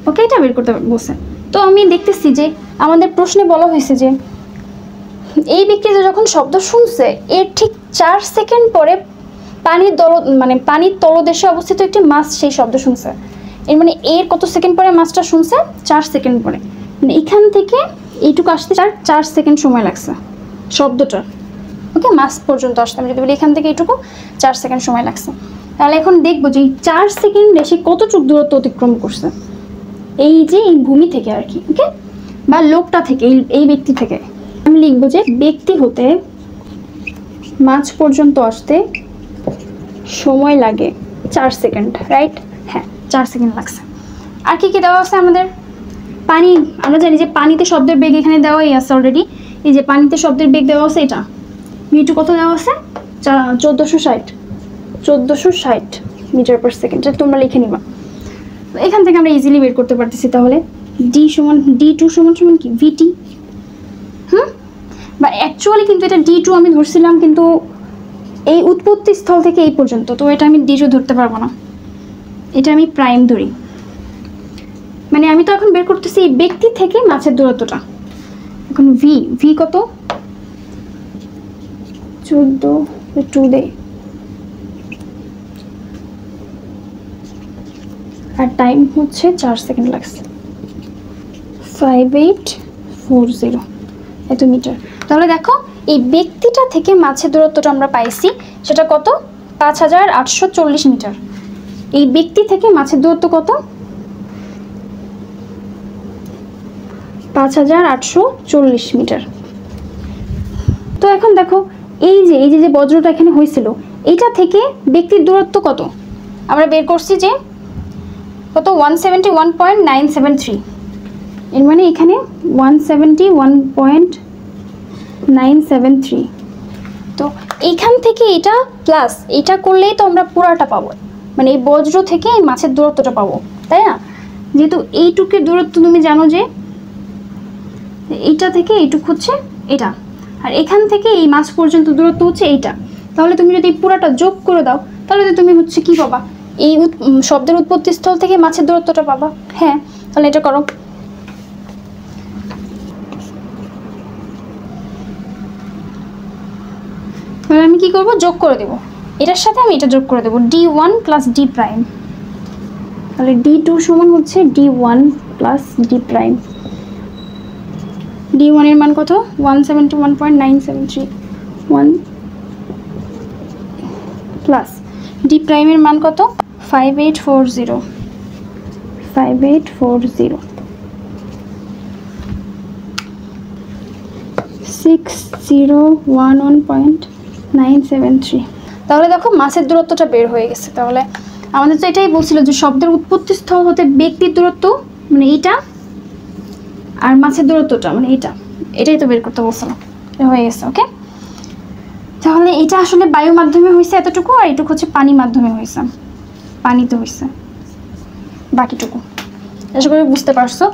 ওকে, এটা বের করতে বলছে। তো আমি দেখতেছি যে আমাদের প্রশ্নে বলা হয়েছে যে এই ব্যক্তিটা যখন শব্দ শুনছে এর ঠিক 4 সেকেন্ড পরে পানির তলদেশে অবস্থিত একটি মাছ সেই শব্দ শুনছে। এর মানে এর কত সেকেন্ড পরে মাছটা শুনছে, 4 সেকেন্ড পরে। মানে এখান থেকে এইটুকু আসতে 4 সেকেন্ড সময় লাগছে শব্দটা। ওকে, মাছ পর্যন্ত আসতে আমি যদি বলি এখান থেকে এইটুকু 4 সেকেন্ড সময় লাগছে। তাহলে এখন দেখবো যে এই 4 সেকেন্ডে সে কতটুকু দূরত্ব অতিক্রম করছে, এই যে এই ভূমি থেকে আর কি। ওকে, বা লোকটা থেকে, এই ব্যক্তি থেকে। আমি লিখবো যে ব্যক্তি হতে মাছ পর্যন্ত আসতে সময় লাগে 4 সেকেন্ড, রাইট? হ্যাঁ, 4 সেকেন্ড লাগছে। আর কি কি দেওয়া আছে আমাদের, পানি। আমরা জানি যে পানিতে শব্দের বেগ এখানে দেওয়াই আছে অলরেডি। এই যে পানিতে শব্দের বেগ দেওয়া আছে, এটা v2 কত দেওয়া আছে, 1460 মিটার পার সেকেন্ড। তোমরা লিখে নিবা, এখান থেকে আমরা ইজিলি বের করতে পারতেছি। তাহলে d2 সমান কি vt। বা অ্যাকচুয়ালি কিন্তু এটা d2 আমি ধরছিলাম, কিন্তু এই উৎপত্তি স্থল থেকে এই পর্যন্ত, তো এটা আমি d2 ধরতে পারবো না, এটা আমি প্রাইম ধরি। মানে আমি তো এখন বের করতেছি এই ব্যক্তি থেকে মাছের দূরত্বটা। এখন v কত 14 দেই, আর টাইম হচ্ছে 4 সেকেন্ড লাগছে, 5840 এত মিটার। তাহলে দেখো এই ব্যক্তিটা থেকে মাছের দূরত্বটা আমরা পাইছি, সেটা কত 5840 মিটার। এই ব্যক্তি থেকে মাছের দূরত্ব কত 5840 মিটার। তো এখন দেখো এই যে বজ্রটা এখানে হয়েছিল, এইটা থেকে ব্যক্তির দূরত্ব কত আমরা বের করছি যে কত 171.973। এর মানে এখানে 171.973। তো এইখান থেকে এটা প্লাস এটা করলেই তো আমরা পুরাটা পাবো, মানে এই বজ্র থেকে এই মাছের দূরত্বটা পাবো, তাই না? যেহেতু এইটুকের দূরত্ব তুমি জানো যে এইটা থেকে এইটুক হচ্ছে এটা, আর এখান থেকে এই মাছ পর্যন্ত দূরত্ব হচ্ছে এইটা। তাহলে তুমি যদি পুরাটা যোগ করে দাও তাহলে তো তুমি হচ্ছে কি পাবা, এই শব্দের উৎপত্তি স্থল থেকে মাছের দূরত্বটা পাবা। হ্যাঁ, তাহলে এটা করো। তাহলে আমি কি করব, যোগ করে দেব, এটার সাথে আমি এটা যোগ করে দেব, d1 প্লাস d প্রাইম। তাহলে d2 সমান হচ্ছে d1 plus d prime. d1 এর মান কত, 171.973 1 প্লাস d প্রাইমের মান কত, 5840 6011.973। তাহলে দেখো মাছের দূরত্বটা বের হয়ে গেছে। তাহলে আমাদের তো এটাই বলছিল যে শব্দের উৎপত্তি স্থল হতে ব্যক্তির দূরত্ব মানে এইটা, আর মাছের দূরত্বটা মানে এটাই তো বের করতে বলছিলাম, হয়ে গেছে। ওকে, তাহলে এটা আসলে বায়ু মাধ্যমে হয়েছে এতটুকু, আর এটুকু হচ্ছে পানি মাধ্যমে হয়েছে, পানিতে হয়েছে বাকিটুকু। আশা করি বুঝতে পারছো।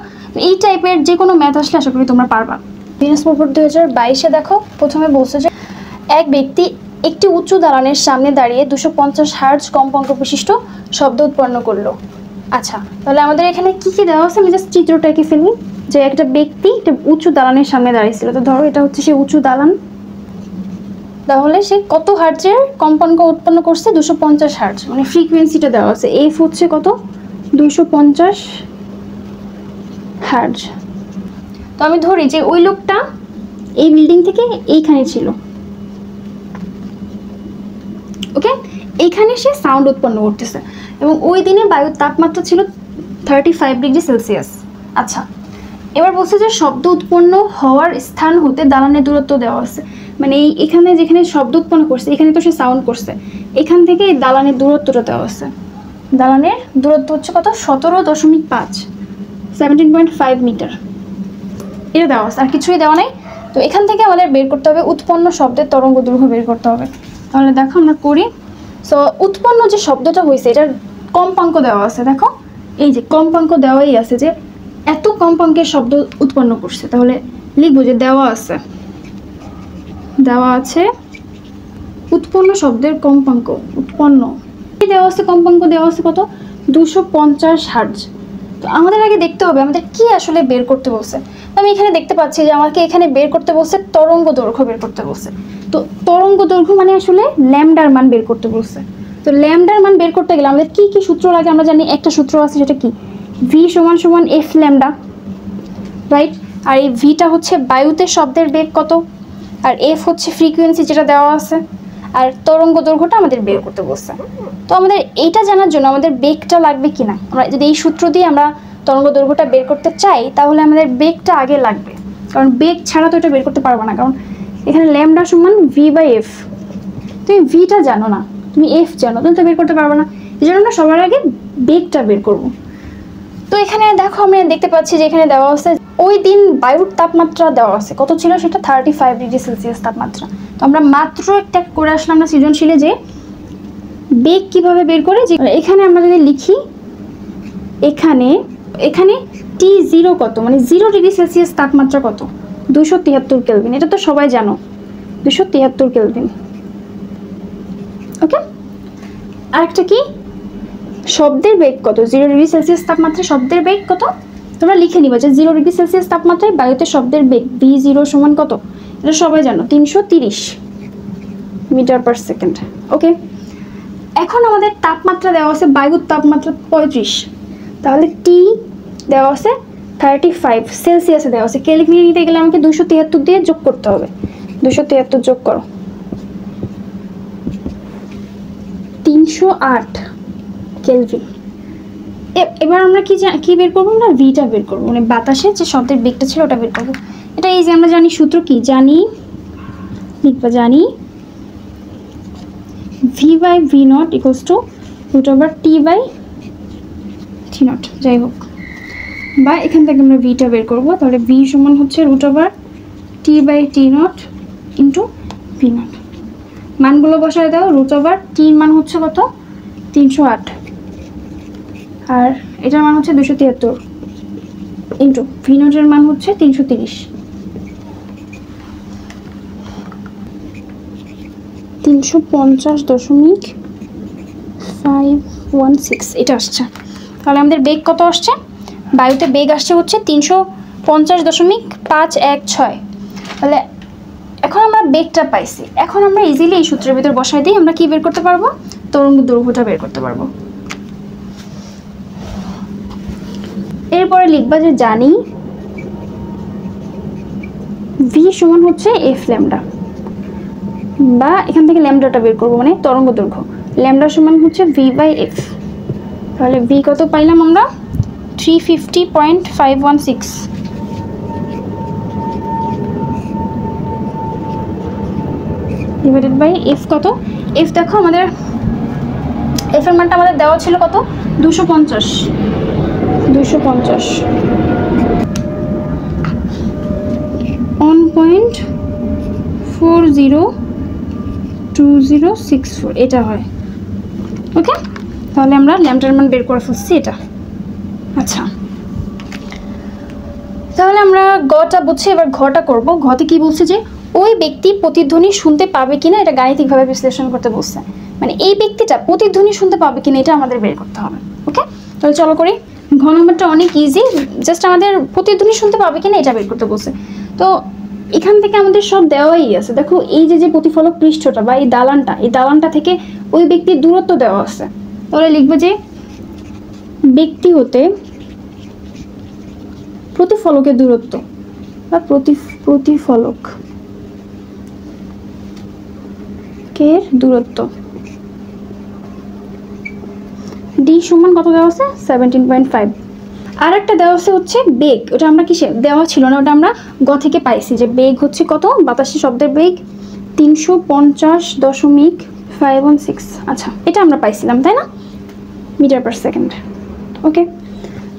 এই টাইপের যে কোনো ম্যাথ আসলে আশা করি তোমরা পারবা। ভিনাস পেপার 2022-এ দেখো প্রথমে বলছে যে এক ব্যক্তি একটি উঁচু দালানের সামনে দাঁড়িয়ে 250 হার্টজ কম্পাঙ্ক বিশিষ্ট শব্দ উৎপন্ন করলো। আচ্ছা, তাহলে আমাদের এখানে কি কি দেওয়া আছে, আমি জাস্ট চিত্রটাকে ফেলি। যে একটা ব্যক্তি একটা উঁচু দালানের সামনে দাঁড়িয়েছিল, তো ধরো এটা হচ্ছে সে উঁচু দালান, তাহলে সে কত হার্টজের কম্পাঙ্ক উৎপন্ন করছে, 250 হার্টজ, মানে ফ্রিকোয়েন্সিটা দেওয়া আছে। এফ হচ্ছে কত, 250 হার্টজ। তো আমি ধরি যে ওই লোকটা এই বিল্ডিং থেকে এইখানে ছিল, ওকে, এইখানে সে সাউন্ড উৎপন্ন করতেছে, এবং ওই দিনে বায়ুর তাপমাত্রা ছিল 35 ডিগ্রি সেলসিয়াস। আচ্ছা, এবার বলছে যে শব্দ উৎপন্ন হওয়ার স্থান হতে দালানের দূরত্ব দেওয়া আছে, মানে এখানে যেখানে শব্দ উৎপন্ন করছে এখানে তো সে সাউন্ড করছে, এখান থেকে এই দালানের দূরত্বটা দেওয়া আছে। দালানের দূরত্ব হচ্ছে কত, 17.5 17.5 মিটার, এটা দেওয়া আছে, আর কিছুই দেওয়া নেই। তো এখান থেকে আমাদের বের করতে হবে উৎপন্ন শব্দের তরঙ্গ দৈর্ঘ্য বের করতে হবে। তাহলে দেখো আমরা করি। সো উৎপন্ন যে শব্দটা হয়েছে এটার কম্পাঙ্ক দেওয়া আছে, দেখো এই যে কম্পাঙ্ক দেওয়াই আছে যে এত কম্পাঙ্কের শব্দ উৎপন্ন করছে। তাহলে লিখবো যে দেওয়া আছে উৎপন্ন শব্দের কম্পাঙ্ক, উৎপন্ন দেওয়া আছে, কম্পাঙ্ক দেওয়া আছে কত, 250 হার্টজ। তো আমাদের আগে দেখতে হবে আমাদের কি আসলে বের করতে বলছে। তো আমি এখানে দেখতে পাচ্ছি যে আমাকে এখানে বের করতে বলছে তরঙ্গ দৈর্ঘ্য বের করতে বলছে। তো তরঙ্গ দৈর্ঘ্য মানে আসলে ল্যামডার মান বের করতে বলছে। তো ল্যামডার মান বের করতে গেলে আমাদের কি কি সূত্র লাগে আমরা জানি, একটা সূত্র আছে সেটা কি, ভি সমান সমান এফ ল্যামডা, রাইট। আর এই ভিটা হচ্ছে বায়ুতে শব্দের বেগ কত, আর এফ হচ্ছে ফ্রিকোয়েন্সি যেটা দেওয়া আছে, আর তরঙ্গ দৈর্ঘ্যটা আমাদের বের করতে বলছে। তো আমাদের এইটা জানার জন্য আমাদের বেগটা লাগবে কিনা, আমরা যদি এই সূত্র দিয়ে আমরা তরঙ্গ দৈর্ঘ্যটা বের করতে চাই তাহলে আমাদের বেগটা আগে লাগবে, কারণ বেগ ছাড়া তো এটা বের করতে পারবো না, কারণ এখানে ল্যামডা সমান ভি বাই এফ। তুমি ভিটা জানো না, তুমি এফ জানো, তুমি তো বের করতে পারবো না। এই জন্য আমরা সবার আগে বেগটা বের করবো। তো এখানে দেখো আমরা দেখতে পাচ্ছি যে এখানে দেওয়া আছে ওই দিন বায়ুর তাপমাত্রা দেওয়া আছে কত ছিল, সেটা 35 ডিগ্রি সেলসিয়াস তাপমাত্রা। তো আমরা মাত্র একটা করে আসলাম না সৃজনশীলে যে বেগ কিভাবে বের করে, যে এখানে আমরা যদি লিখি এখানে T0 কত, মানে 0 ডিগ্রি সেলসিয়াস তাপমাত্রা কত, 273 কেলভিন। এটা তো সবাই জানো, 273 কেলভিন। ওকে, আরেকটা কি, শব্দের বেগ কত, 0 ডিগ্রি সেলসিয়াস তাপমাত্রায় শব্দের বেগ কত, তোমরা লিখে নিবা যে 0 ডিগ্রি সেলসিয়াস তাপমাত্রায় বায়ুতে শব্দের বেগ v0 সমান কত, এটা সবাই জানো 330 মিটার পার সেকেন্ড। ওকে, এখন আমাদের তাপমাত্রা দেওয়া আছে বায়ুর তাপমাত্রা 35, তাহলে টি দেওয়া আছে 35 সেলসিয়াসে দেওয়া আছে, কেলভিনে নিতে গেলে আমাকে 273 দিয়ে যোগ করতে হবে, 273 যোগ করো, 308 কেলভিন। এবার আমরা কি বের করবো, আমরা ভিটা বের করবো, মানে বাতাসে যে শব্দের বেগটা ছিল ওটা বের করবো। এটা এই যে আমরা জানি সূত্র কি, জানি V by V not equals to root over T by T not, যাই হোক, বা এখান থেকে আমরা ভিটা বের করবো। তাহলে ভি সমান হচ্ছে root over T by T not into V not, মানগুলো বসায় দাও। রুট ওভার টির মান হচ্ছে কত, 308, আর এটার মান হচ্ছে 273 ইন্টু ভি নটের মান হচ্ছে 330। 350.516 এটা আসছে। তাহলে আমাদের বেগ কত আসছে? বায়ুতে বেগ আসছে হচ্ছে 350.516। তাহলে এখন আমরা বেগটা পাইছি, এখন আমরা ইজিলি এই সূত্রের ভিতর বসাই দিই, আমরা কি বের করতে পারবো? তরঙ্গ দৈর্ঘ্যটা বের করতে পারবো। এরপরে লিখবা যে জানি ভি সমান হচ্ছে এফ ল্যামডা, বা এখান থেকে ল্যামডাটা বের করবো, মানে তরঙ্গ দৈর্ঘ্য। ল্যামডা সমান হচ্ছে ভি বাই এফ। তাহলে ভি কত পাইলাম আমরা? 350.516 ডিভাইডেড বাই এফ কত? এফ দেখো আমাদের এফ এর মানটা আমাদের দেওয়া ছিল কত? 250। 1.402064 এটা হয়। ওকে, তাহলে আমরা ল্যামডার মান বের করে ফেলছি এটা। আচ্ছা, তাহলে আমরা গটা বুঝছি, এবার ঘটা করব। ঘতে কি বলছে যে ওই ব্যক্তি প্রতিধ্বনি শুনতে পাবে কিনা এটা গাণিতিকভাবে বিশ্লেষণ করতে বলছে, মানে এই ব্যক্তিটা প্রতিধ্বনি শুনতে পাবে কিনা এটা আমাদের বের করতে হবে। ওকে, তাহলে চলো করি। ঘ নম্বরটা অনেক ইজি, জাস্ট আমাদের প্রতিধ্বনি শুনতে পাবে কিনা এটা বের করতে বলছে। তো এখান থেকে আমাদের সব দেওয়াই আছে। দেখো এই যে প্রতিফলক পৃষ্ঠটা বা এই দালানটা থেকে ওই ব্যক্তির দূরত্ব দেওয়া আছে। তাহলে লিখবে যে ব্যক্তি হতে প্রতিফলকের দূরত্ব বা প্রতিফলকের দূরত্ব ডি সমান কত দেওয়া আছে? 17.5। আর একটা দেওয়া আছে হচ্ছে বেগ, ওটা আমরা কিসে দেওয়া ছিল না, ওটা আমরা গ থেকে পাইছি যে বেগ হচ্ছে কত? বাতাসি শব্দের বেগ 350.516। আচ্ছা, এটা আমরা পাইছিলাম তাই না, মিটার পার সেকেন্ড। ওকে,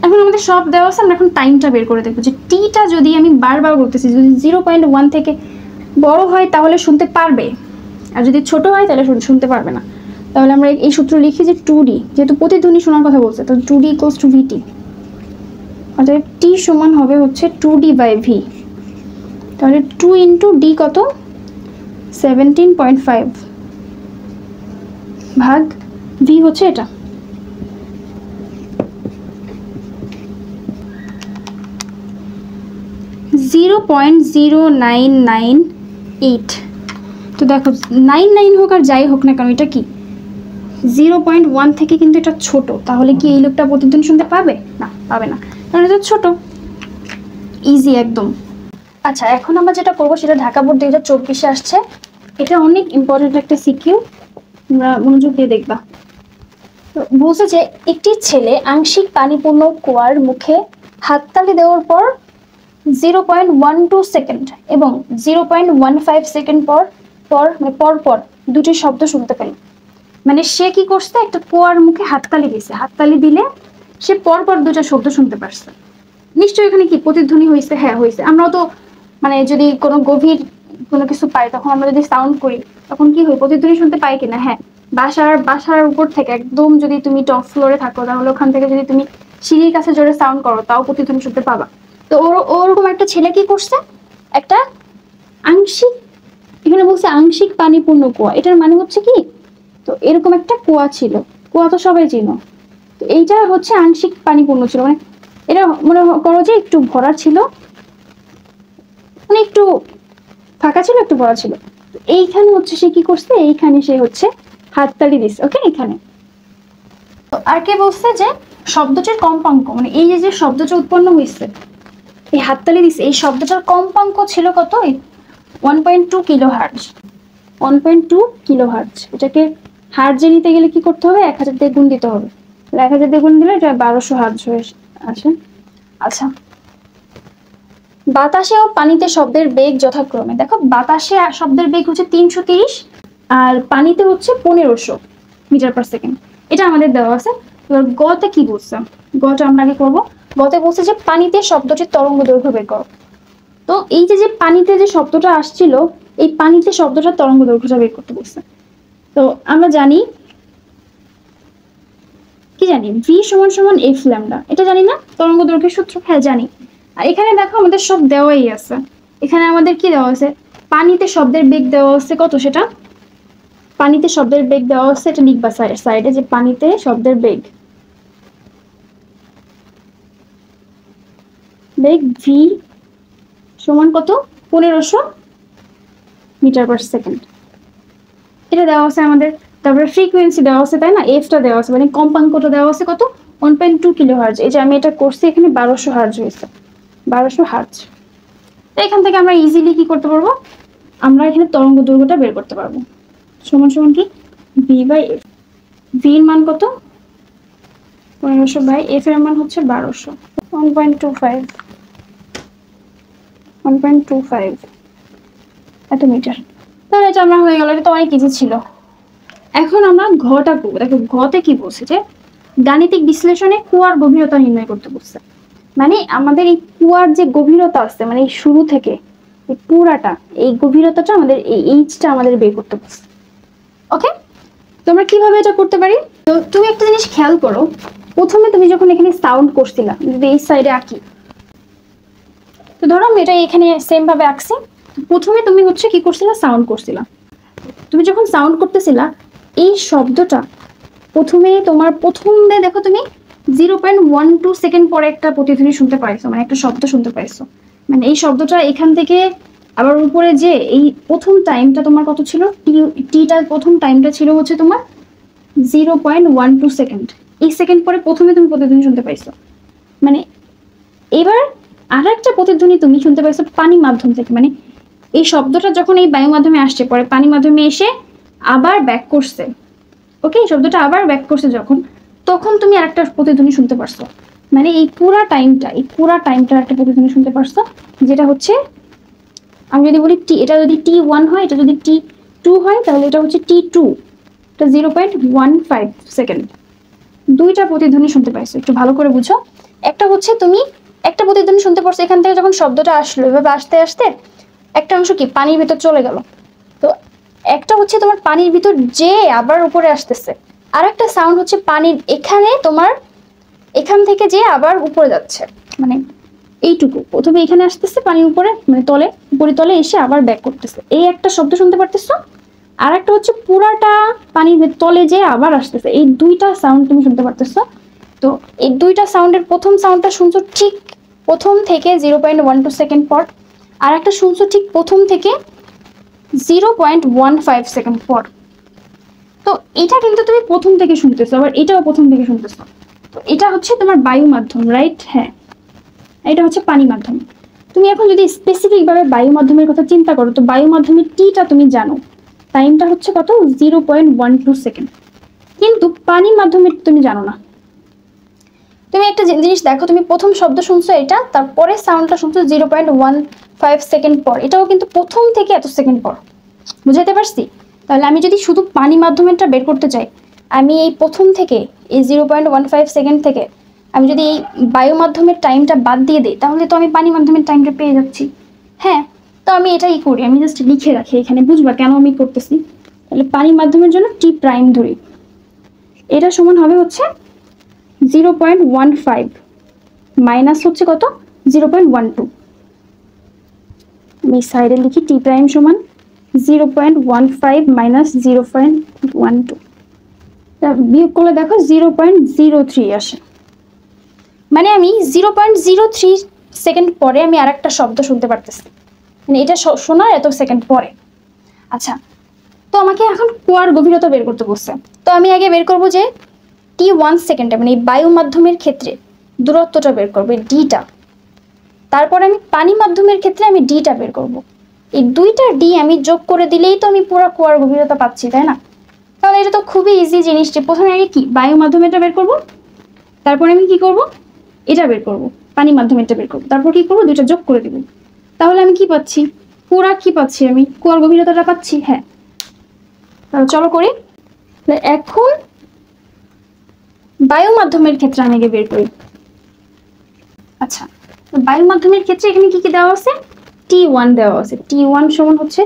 এখন আমাদের সব দেওয়া আছে, আমরা এখন টাইমটা বের করে দেখবো যে টিটা যদি আমি বারবার বলতেছি, যদি 0.1 থেকে বড় হয় তাহলে শুনতে পারবে, আর যদি ছোট হয় তাহলে শুনতে পারবে না। তাহলে আমরা এই সূত্র লিখি যে 2D, যেহেতু প্রতিধ্বনি শোনার কথা বলছে, তাহলে 2D ইকুয়ালস টু VT। অর্থাৎ টি সমান হবে হচ্ছে 2D বাই ভি। তাহলে 2 ইন্টু ডি কত? 17.5 ভাগ ভি হচ্ছে এটা। .0998। তো দেখো 99 হোক আর যাই হোক না কেন, এটা কি 0.1 থেকে কিন্তু এটা ছোট, তাহলে কি এই লোকটা প্রতিধ্বনি শুনতে পাবে? না, পাবে না, কারণ এটা ছোট। ইজি একদম। আচ্ছা, এখন আমরা যেটা করবো সেটা ঢাকা বোর্ড 2024-এ আসছে, এটা অনেক ইম্পর্টেন্ট একটা সিকিউ, তোমরা মনোযোগ দিয়ে দেখবা। তো বলছে যে একটি ছেলে আংশিক পানিপূর্ণ কুয়ার মুখে হাততালি দেওয়ার পর 0.12 সেকেন্ড এবং 0.15 সেকেন্ড পর দুটি শব্দ শুনতে পেল। মানে সে কি করছে? একটা কুয়ার মুখে হাততালি দিয়েছে, হাততালি দিলে সে পরপর দুটো শব্দ শুনতে পারছে। নিশ্চয়ই এখানে কি প্রতিধ্বনি হয়েছে? হ্যাঁ হয়েছে। আমরাও তো মানে যদি কোনো গভীর কোনো কিছু পাই, তখন আমরা যদি সাউন্ড করি তখন কি হয়? প্রতিধ্বনি শুনতে পাই কিনা? হ্যাঁ, বাসার উপর থেকে একদম যদি তুমি টপ ফ্লোরে থাকো, তাহলে ওখান থেকে যদি তুমি সিঁড়ির কাছে জোরে সাউন্ড করো তাও প্রতিধ্বনি শুনতে পাবা। তো ওরকম একটা ছেলে কি করছে? একটা আংশিক, এখানে বলছে আংশিক পানিপূর্ণ কুয়া, এটার মানে হচ্ছে কি? তো এরকম একটা কুয়া ছিল, কুয়া তো সবাই চিনো, তো এইটা হচ্ছে আংশিক পানিপূর্ণ ছিল, মানে এটা মনে করো যে একটু ভরা ছিল, মানে একটু ফাঁকা ছিল, একটু ভরা ছিল। এইখানে হচ্ছে সে কি করছে? এইখানে সে হচ্ছে হাততালি দিচ্ছে। ওকে, এখানে আর কে বলছে যে শব্দটির কম্পাঙ্ক, মানে এই যে শব্দটা উৎপন্ন হয়েছে, এই হাততালি দিচ্ছে, এই শব্দটার কম্পাঙ্ক ছিল কত? 1.2 কিলোহার্টজ। 1.2 কিলোহার্টজ। এটাকে হার্টজে নিতে গেলে কি করতে হবে? 1000 দিয়ে গুণ দিতে হবে। 1000 দিয়ে গুণ দিলে এটা 1200 হার্টজ হয়ে আসে। আচ্ছা, বাতাসে ও পানিতে শব্দের বেগ যথাক্রমে, দেখো বাতাসে শব্দের বেগ হচ্ছে 330 আর পানিতে হচ্ছে 1500 মিটার পার সেকেন্ড, এটা আমাদের দেওয়া আছে। এবার গতে কি বলছে? গটা আমরা আগে করবো। গতে বলছে যে পানিতে শব্দটির তরঙ্গ দৈর্ঘ্য বের করো। তো এই যে পানিতে যে শব্দটা আসছিল, এই পানিতে শব্দটার তরঙ্গ দৈর্ঘ্যটা বের করতে বলছে। তো আমরা জানি কি, জানি ভি সমান সমান এফ ল্যামডা, এটা জানি না তরঙ্গ দৈর্ঘ্যের সূত্র? হ্যাঁ জানি। আর এখানে দেখো আমাদের সব দেওয়াই আছে। এখানে আমাদের কি দেওয়া আছে? পানিতে শব্দের বেগ দেওয়া আছে কত? সেটা পানিতে শব্দের বেগ দেওয়া আছে, এটা লিখবা সাইডে যে পানিতে শব্দের বেগ ভি সমান কত 1500 মিটার পার সেকেন্ড, এটা দেওয়া আছে আমাদের। তারপরে ফ্রিকোয়েন্সি দেওয়া আছে, তাই না, এফটা দেওয়া আছে, মানে কম্পাঙ্কটা দেওয়া আছে কত 1.2 কিলো হার্জ। এই যে আমি এটা করছি এখানে 1200 হার্জ হয়েছে, 1200 হার্জ। এখান থেকে আমরা ইজিলি কি করতে পারবো, আমরা এখানে তরঙ্গ দৈর্ঘ্যটা বের করতে পারবো। সমান সমান কি ভি বাই এফ, ভি এর মান কত 1500 বাই এফ এর মান হচ্ছে 1200, 1.25 এত মিটার। তাহলে এটা আমরা হয়ে গেল, এটা তো অনেক ইজি ছিল। এখন আমরা ঘটা করবো। দেখো ঘতে কি বলছে যে গাণিতিক বিশ্লেষণে কুয়ার গভীরতা নির্ণয় করতে বলছে। মানে আমাদের এই কুয়ার যে গভীরতা আছে, মানে এই শুরু থেকে এই পুরাটা, এই গভীরতাটা আমাদের এই এইচটা আমাদের বের করতে বলছে। ওকে, তোমরা কিভাবে এটা করতে পারি? তো তুমি একটা জিনিস খেয়াল করো, প্রথমে তুমি যখন এখানে সাউন্ড করছিলা, যদি এই সাইডে আঁকি, তো ধরো আমি এটা এখানে সেম ভাবে আঁকছি। প্রথমে তুমি হচ্ছে কি করছিলা, সাউন্ড করছিলা। তুমি যখন সাউন্ড করতেছিলা এই শব্দটা প্রথমে তোমার প্রথমে দেখো তুমি 0.12 সেকেন্ড পরে একটা প্রতিধ্বনি শুনতে পাইছো, মানে একটা শব্দ শুনতে পাইছো। মানে এই শব্দটা এখান থেকে আবার উপরে যে এই প্রথম টাইমটা তোমার কত ছিল, টিটা প্রথম টাইমটা ছিল হচ্ছে তোমার 0.12 সেকেন্ড। এই সেকেন্ড পরে প্রথমে তুমি প্রতিধ্বনি শুনতে পাইছো। মানে এবার আর একটা প্রতিধ্বনি তুমি শুনতে পাইছো পানি মাধ্যম থেকে। মানে এই শব্দটা যখন এই বায়ু মাধ্যমে আসছে, পরে পানি মাধ্যমে এসে আবার ব্যাক করছে, ওকে, শব্দটা আবার ব্যাক করছে যখন, তখন তুমি আরেকটা প্রতিধ্বনি শুনতে পারছো। মানে এই পুরা টাইমটা একটা প্রতিধ্বনি শুনতে পারছো, যেটা হচ্ছে, আমি যদি বলি টি, এটা যদি T1 হয়, এটা যদি T2 হয়, তাহলে এটা হচ্ছে T2, এটা 0.15 সেকেন্ড। দুইটা প্রতিধ্বনি শুনতে পাইছো, একটু ভালো করে বুঝো। একটা হচ্ছে তুমি একটা প্রতিধ্বনি শুনতে পারছো, এখান থেকে যখন শব্দটা আসলো এভাবে আস্তে আস্তে একটা অংশ কি পানির ভিতর চলে গেল। তো একটা হচ্ছে তোমার পানির ভিতর যে আবার উপরে আসতেছে, আর একটা সাউন্ড হচ্ছে পানির এখানে তোমার এখান থেকে যে আবার উপরে যাচ্ছে। মানে এইটুকু প্রথমে এখানে আসতেছে পানির উপরে, মানে তলে উপরিতলে এসে আবার ব্যাক করতেছে, এই একটা শব্দ শুনতে পারতেছো। আর একটা হচ্ছে পুরাটা পানির তলে যে আবার আসতেছে, এই দুইটা সাউন্ড তুমি শুনতে পারতেছো। তো এই দুইটা সাউন্ডের প্রথম সাউন্ডটা শুনছো ঠিক প্রথম থেকে 0.12 সেকেন্ড পর, আর একটা শুনছো ঠিক প্রথম থেকে 0.15 সেকেন্ড পর। তো এটা কিন্তু তুমি প্রথম থেকে শুনতেছো, আবার এটাও প্রথম থেকে শুনতেছো। তো এটা হচ্ছে তোমার বায়ু মাধ্যম, রাইট? হ্যাঁ, এটা হচ্ছে পানি মাধ্যম। তুমি এখন যদি স্পেসিফিক ভাবে বায়ু মাধ্যমের কথা চিন্তা করো, তো বায়ু মাধ্যমের টিটা তুমি জানো, টাইমটা হচ্ছে কত 0.12 সেকেন্ড। কিন্তু পানি মাধ্যমের তুমি জানো না। তুমি একটা জিনিস দেখো, তুমি প্রথম শব্দ শুনছো এটা, তারপরে সাউন্ডটা শুনছো 0.15 সেকেন্ড পর, এটাও কিন্তু প্রথম থেকে এত সেকেন্ড পর। বুঝাইতে পারছি? তাহলে আমি যদি শুধু পানি মাধ্যমেরটা বের করতে চাই, আমি এই প্রথম থেকে এই 0.15 সেকেন্ড থেকে আমি যদি এই বায়ু মাধ্যমের টাইমটা বাদ দিয়ে দিই, তাহলে তো আমি পানি মাধ্যমের টাইমটা পেয়ে যাচ্ছি। হ্যাঁ, তো আমি এটাই করি, আমি জাস্ট লিখে রাখি এখানে, বুঝবা কেন আমি করতেছি। তাহলে পানি মাধ্যমের জন্য টি প্রাইম ধরি, এটা সমান হবে হচ্ছে 0.15 মাইনাস হচ্ছে কত 0.12। আমি সাইডে লিখি টি প্রাইম সমান 0.15 মাইনাস 0.12, বিয়োগ করলে দেখো 0.03 আসে। মানে আমি 0.03 সেকেন্ড পরে আমি আরেকটা শব্দ শুনতে পারতেছি, মানে এটা শোনার এত সেকেন্ড পরে। আচ্ছা, তো আমাকে এখন কুয়ার গভীরতা বের করতে বলছে। তো আমি আগে বের করবো যে T1 সেকেন্ডে, মানে বায়ু মাধ্যমের ক্ষেত্রে দূরত্বটা বের করবো, ডিটা। তারপর আমি পানি মাধ্যমের ক্ষেত্রে আমি ডিটা বের করব। এই দুইটা ডি আমি যোগ করে দিলেই তো আমি পুরো কুয়ার গভীরতা পাচ্ছি, তাই না? তাহলে এটা তো খুবই ইজি জিনিস, যে প্রথমে আগে কি বায়ু মাধ্যমেরটা বের করব, তারপরে আমি কি করব এটা বের করব, পানি মাধ্যমেরটা বের করব, তারপর কি করব দুইটা যোগ করে দেব। তাহলে আমি কি পাচ্ছি, পুরা কি পাচ্ছি, আমি কুয়ার গভীরতাটা পাচ্ছি। হ্যাঁ, তাহলে চলো করি। এখন বায়ু মাধ্যমের ক্ষেত্রে আমি আগে বের করি। আচ্ছা, বায়ু মাধ্যমের ক্ষেত্রে এখানে কি কি দেওয়া আছে, T1 দেওয়া আছে। T1 সমান হচ্ছে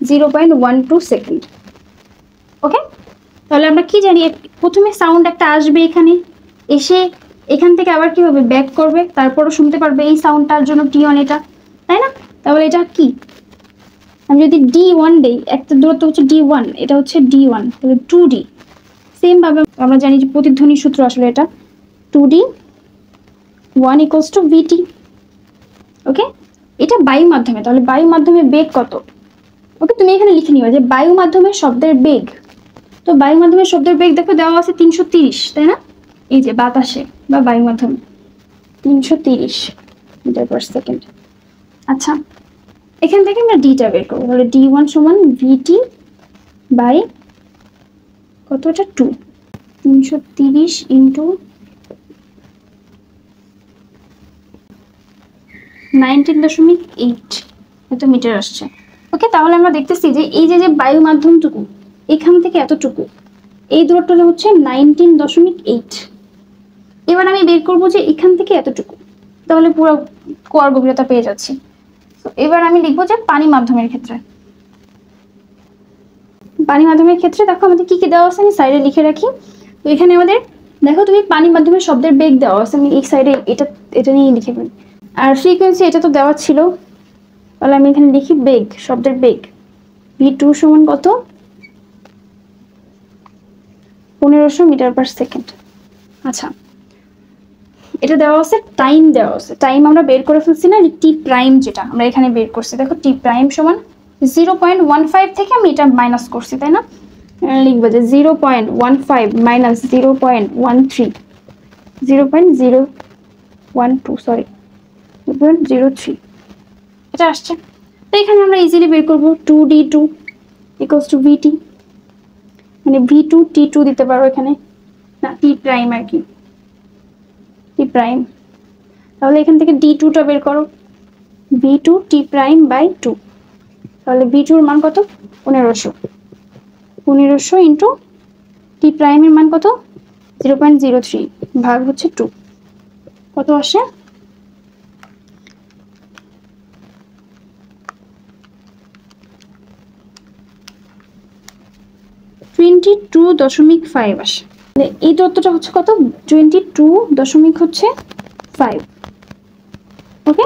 0.12 সেকেন্ড। ওকে, তাহলে আমরা কি জানি, প্রথমে সাউন্ড একটা আসবে এখানে এসে, এখান থেকে আবার কি হবে ব্যাক করবে, তারপরও শুনতে পারবে এই সাউন্ডটার জন্য T1 এটা, তাই না? তাহলে এটা কি আমি যদি D1 দেই, একটা দূরত্ব হচ্ছে D1, এটা হচ্ছে D1, তাহলে 2D। সেম ভাবে আমরা জানি যে প্রতিধ্বনির সূত্র আসলে এটা 2D 1 ইকুয়ালস টু VT। ওকে, এটা বায়ু মাধ্যমে, তাহলে বায়ু মাধ্যমে বেগ কত? ওকে, তুমি এখানে লিখে নিবা যে বায়ু মাধ্যমে শব্দের বেগ। তো বায়ু মাধ্যমে শব্দের বেগ দেখো দেওয়া আছে 330, তাই না? এই যে বাতাসে বা বায়ু মাধ্যমে 330 মিটার পার সেকেন্ড। আচ্ছা, এখান থেকে আমরা ডিটা বের করবো, তাহলে D1 সমান VT বাই কত, এটা 2, 330 ইন্টু 19.8 এত মিটার আসছে। ওকে, তাহলে আমরা দেখতেছি যে এই যে বায়ু মাধ্যমটুকু এখান থেকে এতটুকু, এই দূরত্বটা হচ্ছে 19.8। এবার আমি বের করবো যে এখান থেকে এতটুকু, তাহলে পুরো কোয়ার গভীরতা পেয়ে যাচ্ছি। তো এবার আমি লিখবো যে পানি মাধ্যমের ক্ষেত্রে, পানি মাধ্যমের ক্ষেত্রে দেখো আমাদের কি কি দেওয়া আছে, আমি সাইডে লিখে রাখি। তো এখানে আমাদের দেখো তুমি পানি মাধ্যমের শব্দের বেগ দেওয়া আছে, আমি এই সাইডে এটা নিয়ে লিখে ফেলি। আর ফ্রিকোয়েন্সি এটা তো দেওয়া ছিল, তাহলে আমি এখানে লিখি বেগ, শব্দের বেগ V2 সমান কত, 1500 মিটার পার সেকেন্ড। আচ্ছা, এটা দেওয়া আছে, টাইম দেওয়া আছে, টাইম আমরা বের করে ফেলছি না, যে টি প্রাইম যেটা আমরা এখানে বের করছি, দেখো টি প্রাইম সমান 0.15 থেকে আমি এটা মাইনাস করছি, তাই না? লিখবো যে 0.15 মাইনাস 0.13, 0.012, সরি 0.03, এটা আসছে। তো এখানে আমরা ইজিলি বের করবো 2D2 ইকুয়ালস টু VT, মানে V2 T2 দিতে পারো এখানে, না টি প্রাইম আর কি, টি প্রাইম। তাহলে এখান থেকে D2টা বের করো, V2 T প্রাইম বাই 2, তাহলে V2 এর মান কত, 1500 ইন্টু টি প্রাইমের মান কত, 0.03 ভাগ হচ্ছে 2, কত আসে, 22.5 আসে। এই দূরত্বটা হচ্ছে কত, 22.5। ওকে,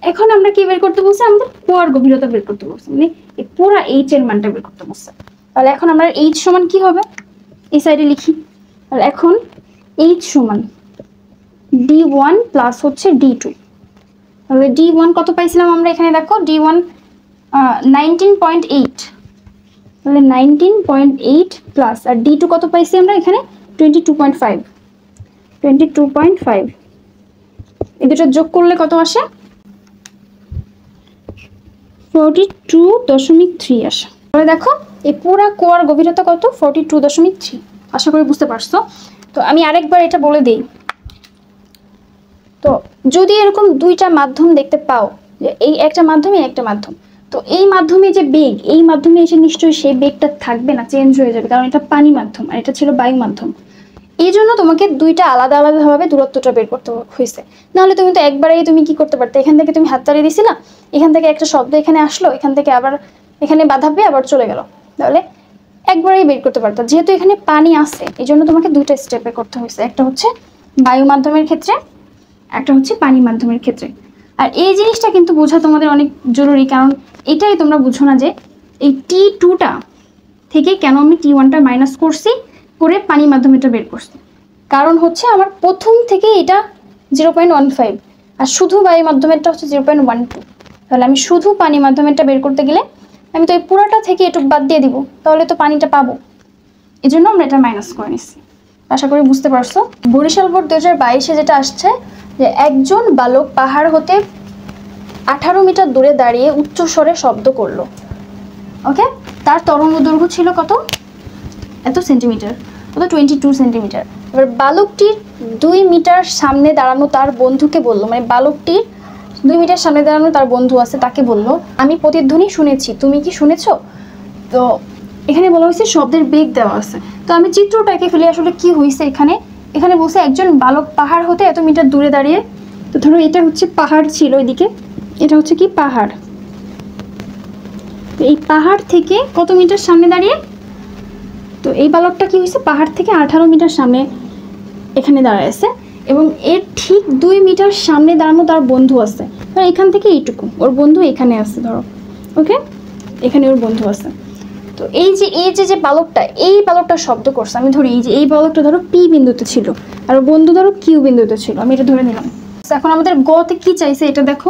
এখন আমরা কি বের করতে বলছি, আমাদের কোয়ার গভীরতা বের করতে বলছি, মানে এই পুরো H এর মানটা বের করতে বলছে। তাহলে এখন আমরা H সমান কি হবে, এই সাইডে লিখি। তাহলে এখন H সমান D1 প্লাস হচ্ছে D2। তাহলে D1 কত পাইছিলাম আমরা এখানে, দেখো D1 19.8, তাহলে 19.8 প্লাস, আর D2 কত পাইছি আমরা এখানে 22.5, 22.5, এই দুটো যোগ করলে কত আসে, 42.3 আসে। তাহলে দেখো এই পুরো কোয়ার গভীরতা কত, 42.3। আশা করি বুঝতে পারছো। তো আমি আরেকবার এটা বলে দিই, তো যদি এরকম দুইটা মাধ্যম দেখতে পাও, যে এই একটা মাধ্যম এই একটা মাধ্যম, তো এই মাধ্যমে যে বেগ, এই মাধ্যমে এসে নিশ্চয়ই সেই বেগটা থাকবে না, চেঞ্জ হয়ে যাবে, কারণ এটা পানি মাধ্যম আর এটা ছিল বায়ু মাধ্যম। এই জন্য তোমাকে দুইটা আলাদা আলাদাভাবে দূরত্বটা বের করতে হয়েছে। নাহলে তুমি তো একবারেই তুমি কি করতে পারতে, এখান থেকে তুমি হাত তাড়িয়ে দিছিলা, এখান থেকে একটা শব্দ এখানে আসলো, এখান থেকে আবার এখানে বাধা পেয়ে আবার চলে গেল, তাহলে একবারেই বের করতে পারতো। যেহেতু এখানে পানি আছে, এই জন্য তোমাকে দুইটা স্টেপে করতে হয়েছে, একটা হচ্ছে বায়ু মাধ্যমের ক্ষেত্রে, একটা হচ্ছে পানি মাধ্যমের ক্ষেত্রে। আর এই জিনিসটা কিন্তু বোঝা তোমাদের অনেক জরুরি, কারণ এটাই তোমরা বুঝো না যে এই T2টা থেকে কেন আমি T1টা মাইনাস করছি, করে পানি মাধ্যমেটা বের করছি। কারণ হচ্ছে আমার প্রথম থেকে এটা 0.15 আর শুধু বায়ু মাধ্যমেরটা হচ্ছে 0.12। তাহলে আমি শুধু পানি মাধ্যমেরটা বের করতে গেলে আমি তো এই পুরোটা থেকে এটুকু বাদ দিয়ে দিব, তাহলে তো পানিটা পাবো, এই জন্য আমরা এটা মাইনাস করে নিচ্ছি। আশা করি বুঝতে পারছো। বরিশাল বোর্ড 2022-এ যেটা আসছে যে একজন বালক পাহাড় হতে 18 মিটার দূরে দাঁড়িয়ে উচ্চস্বরে শব্দ করলো। ওকে, তার তরঙ্গ দৈর্ঘ্য ছিল কত, এত সেন্টিমিটার, কত 22 সেন্টিমিটার। এবার বালকটির 2 মিটার সামনে দাঁড়ানো তার বন্ধুকে বললো, মানে বালকটির 2 মিটার সামনে দাঁড়ানো তার বন্ধু আছে, তাকে বললো, আমি প্রতিধ্বনি শুনেছি, তুমি কি শুনেছো? তো এখানে বলা হয়েছে শব্দের বেগ দেওয়া আছে। তো আমি চিত্রটা এঁকে ফেলি, আসলে কি হয়েছে এখানে। এখানে বলছে একজন বালক পাহাড় হতে এত মিটার দূরে দাঁড়িয়ে, তো ধরো এটা হচ্ছে পাহাড় ছিল এদিকে, এটা হচ্ছে কি পাহাড়, এই পাহাড় থেকে কত মিটার সামনে দাঁড়িয়ে, তো এই বালকটা কি হয়েছে পাহাড় থেকে 18 মিটার সামনে এখানে দাঁড়ায় আছে, এবং এর ঠিক 2 মিটার সামনে দাঁড়ানো তার বন্ধু আছে, ধরো এখান থেকে এইটুকু ওর বন্ধু এখানে আছে ধরো। ওকে, এখানে ওর বন্ধু আছে। তো এই যে বালকটা, এই বালকটা শব্দ করছে, আমি ধরি এই যে এই বালকটা ধরো পি বিন্দুতে ছিল আর ওর বন্ধু ধরো কিউ বিন্দুতে ছিল, আমি এটা ধরে নিলাম। এখন আমাদের গতে কি চাইছে এটা দেখো,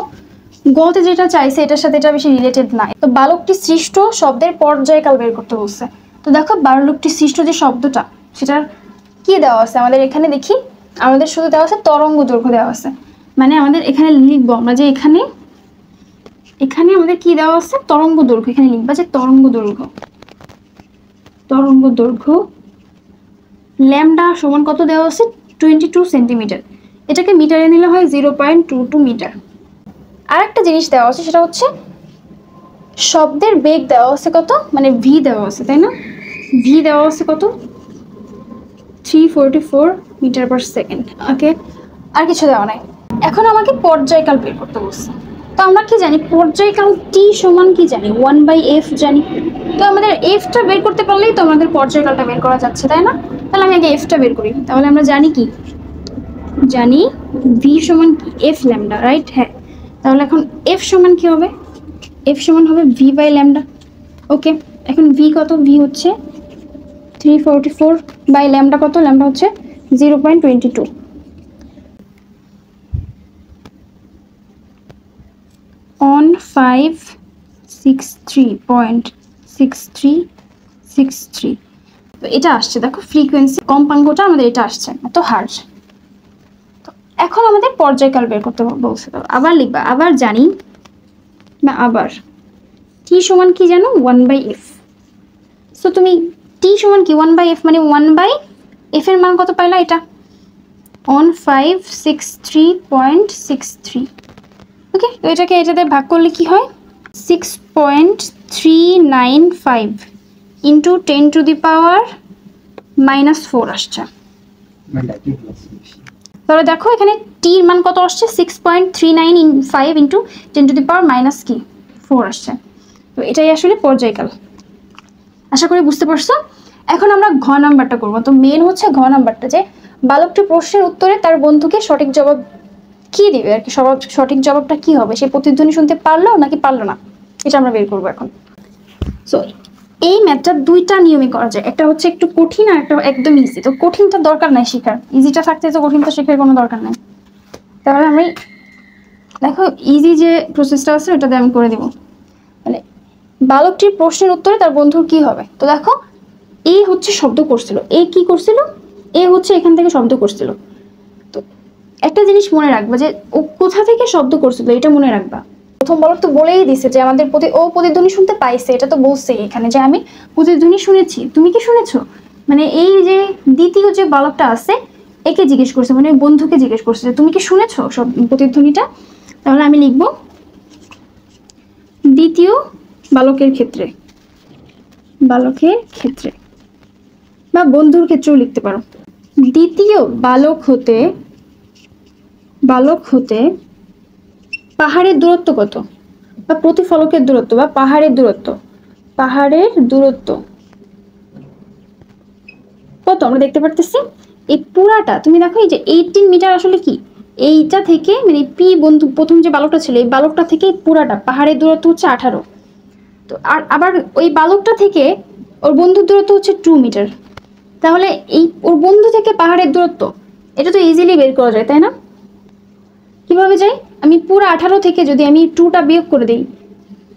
গতে যেটা চাইছে এটার সাথে এটা বেশি রিলেটেড নাই। তো বালকটি সৃষ্ট শব্দের পর্যায়কাল বের করতে বলছে। তো দেখো বালকটি সৃষ্ট যে শব্দটা সেটার কি দেওয়া আছে আমাদের এখানে, দেখি আমাদের শুধু দেওয়া আছে তরঙ্গ দৈর্ঘ্য দেওয়া আছে। মানে আমাদের এখানে লিখবো আমরা যে এখানে আমাদের কি দেওয়া আছে, তরঙ্গ দৈর্ঘ্য। এখানে লিখবা যে তরঙ্গ দৈর্ঘ্য ল্যামডা সমান কত দেওয়া আছে, 22 সেন্টিমিটার। এটাকে মিটারে নিলে হয় 0.22 মিটার। আর একটা জিনিস দেওয়া আছে সেটা হচ্ছে শব্দের বেগ দেওয়া আছে কত, মানে ভি দেওয়া আছে, তাই না? ভি দেওয়া আছে কত, 344 মিটার পার সেকেন্ড। ওকে, আর কিছু দেওয়া নাই। এখন আমাকে পর্যায়কাল বের করতে বলছে। তো আমরা কি জানি পর্যায়কাল টি সমান কি জানি, 1/f জানি। তো আমাদের এফটা বের করতে পারলেই তো আমাদের পর্যায়কালটা বের করা যাচ্ছে, তাই না? তাহলে আমি আগে এফটা বের করি। তাহলে আমরা জানি কি, জানি ভি সমান কি, এফ ল্যামডা, রাইট? হ্যাঁ, তাহলে এখন এফ সমান কি হবে, এফ সমান হবে ভি বাই ল্যামডা। ওকে, এখন ভি কত, ভি হচ্ছে 344 বাই ল্যামডা কত, ল্যামডা হচ্ছে 0.22। on 563.6363। তো এটা আসছে দেখো, ফ্রিকোয়েন্সি কম্পাঙ্কটা আমাদের এটা আসছে এত হার্জ। তো এখন আমাদের পর্যায়কাল বের করতে বলছে। তো আবার লিখবা, আবার জানি না, আবার টি সমান কি জানো, 1/f। সো তুমি টি সমান কি 1/f, মানে 1/f এর মান কত পাইলা, এটা on 563.63। ওকে, তো এটাকে এটাতে ভাগ করলে কি হয়, 6.395 ইন্টু 10⁻⁻4 আসছে। তাহলে দেখো এখানে টির মান কত আসছে, 6.395 ইন্টু 10⁻⁻4 আসছে। তো এটাই আসলে পর্যায়কাল। আশা করি বুঝতে পারছো। এখন আমরা ঘ নাম্বারটা করবো। তো মেন হচ্ছে ঘ নাম্বারটা, যে বালকটি প্রশ্নের উত্তরে তার বন্ধুকে সঠিক জবাব কি দিবে আর কি, সঠিক জবাবটা কি হবে, সে প্রতিধ্বনি শুনতে পারলো নাকি পারলো না, এটা আমরা বের করবো এখন। সো এই ম্যাথটা দুইটা নিয়মে করা যায়, একটা হচ্ছে একটু কঠিন আর একটা একদম ইজি। তো কঠিনটা দরকার নাই শেখার, ইজিটা থাকতে তো কঠিনটা শেখার কোনো দরকার নাই। তাহলে আমি দেখো ইজি যে প্রসেসটা আছে ওটাতে আমি করে দিব। মানে বালকটির প্রশ্নের উত্তরে তার বন্ধুর কি হবে। তো দেখো এ হচ্ছে শব্দ করছিল, এ কি করছিল, এ হচ্ছে এখান থেকে শব্দ করছিল। তো একটা জিনিস মনে রাখবা যে ও কোথা থেকে শব্দ করছিল, এটা মনে রাখবা। প্রথম বালক তো বলেই দিছে যে আমাদের ও প্রতিধ্বনি শুনতে পাইছে, এটা তো বলছে এখানে যে আমি প্রতিধ্বনি শুনেছি। তুমি কি শুনেছো, মানে এই যে দ্বিতীয় যে বালকটা আছে একে জিজ্ঞেস করছে, মানে বন্ধুকে জিজ্ঞেস করছে যে তুমি কি শুনেছো সব প্রতিধ্বনিটা। তাহলে আমি লিখবো দ্বিতীয় বালকের ক্ষেত্রে, বা বন্ধুর ক্ষেত্রেও লিখতে পারো। দ্বিতীয় বালক হতে পাহাড়ের দূরত্ব কত, বা প্রতিফলকের দূরত্ব, বা পাহাড়ের দূরত্ব কত আমরা দেখতে পারতেছি। এই পুরাটা তুমি দেখো, এই যে 18 মিটার আসলে কি, এইটা থেকে মানে পি বন্ধু প্রথম যে বালকটা ছিল এই বালকটা থেকে পুরাটা পাহাড়ের দূরত্ব হচ্ছে 18। তো আর আবার ওই বালকটা থেকে ওর বন্ধুর দূরত্ব হচ্ছে 2 মিটার। তাহলে এই ওর বন্ধু থেকে পাহাড়ের দূরত্ব এটা তো ইজিলি বের করা যায়, তাই না? কিভাবে যাই, আমি পুরো 18 থেকে যদি আমি 2টা বিয়োগ করে দিই,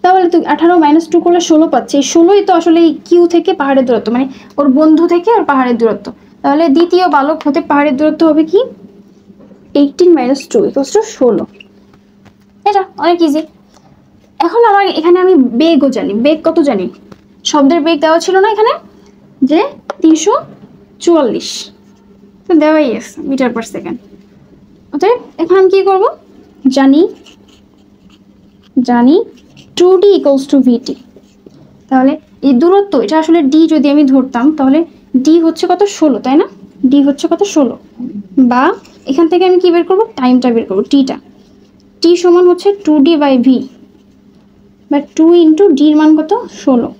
তাহলে তো 18 - 2 করলে 16 পাচ্ছি। 16ই তো আসলে এই কিউ থেকে পাহাড়ের দূরত্ব, মানে ওর বন্ধু থেকে আর পাহাড়ের দূরত্ব। তাহলে দ্বিতীয় বালক হতে পাহাড়ের দূরত্ব হবে কি, 18 - 2 = 16। এটা অনেক ইজি। এখন আমার এখানে আমি বেগও জানি, বেগ কত জানি, শব্দের বেগ দেওয়া ছিল না এখানে, যে 344 তো দেওয়াই আছে মিটার পার সেকেন্ড। অতএব এখন আমি কি করব, জানি 2d = vt। তাহলে এই দূরত্ব এটা আসলে d যদি আমি ধরতাম তাহলে d হচ্ছে কত, 16, তাই না? d হচ্ছে কত, 16। বা এখান থেকে আমি কি বের করব, টাইমটা বের করব, tটা। t সমান হচ্ছে 2d/v, বা 2 × d এর মান কত, 16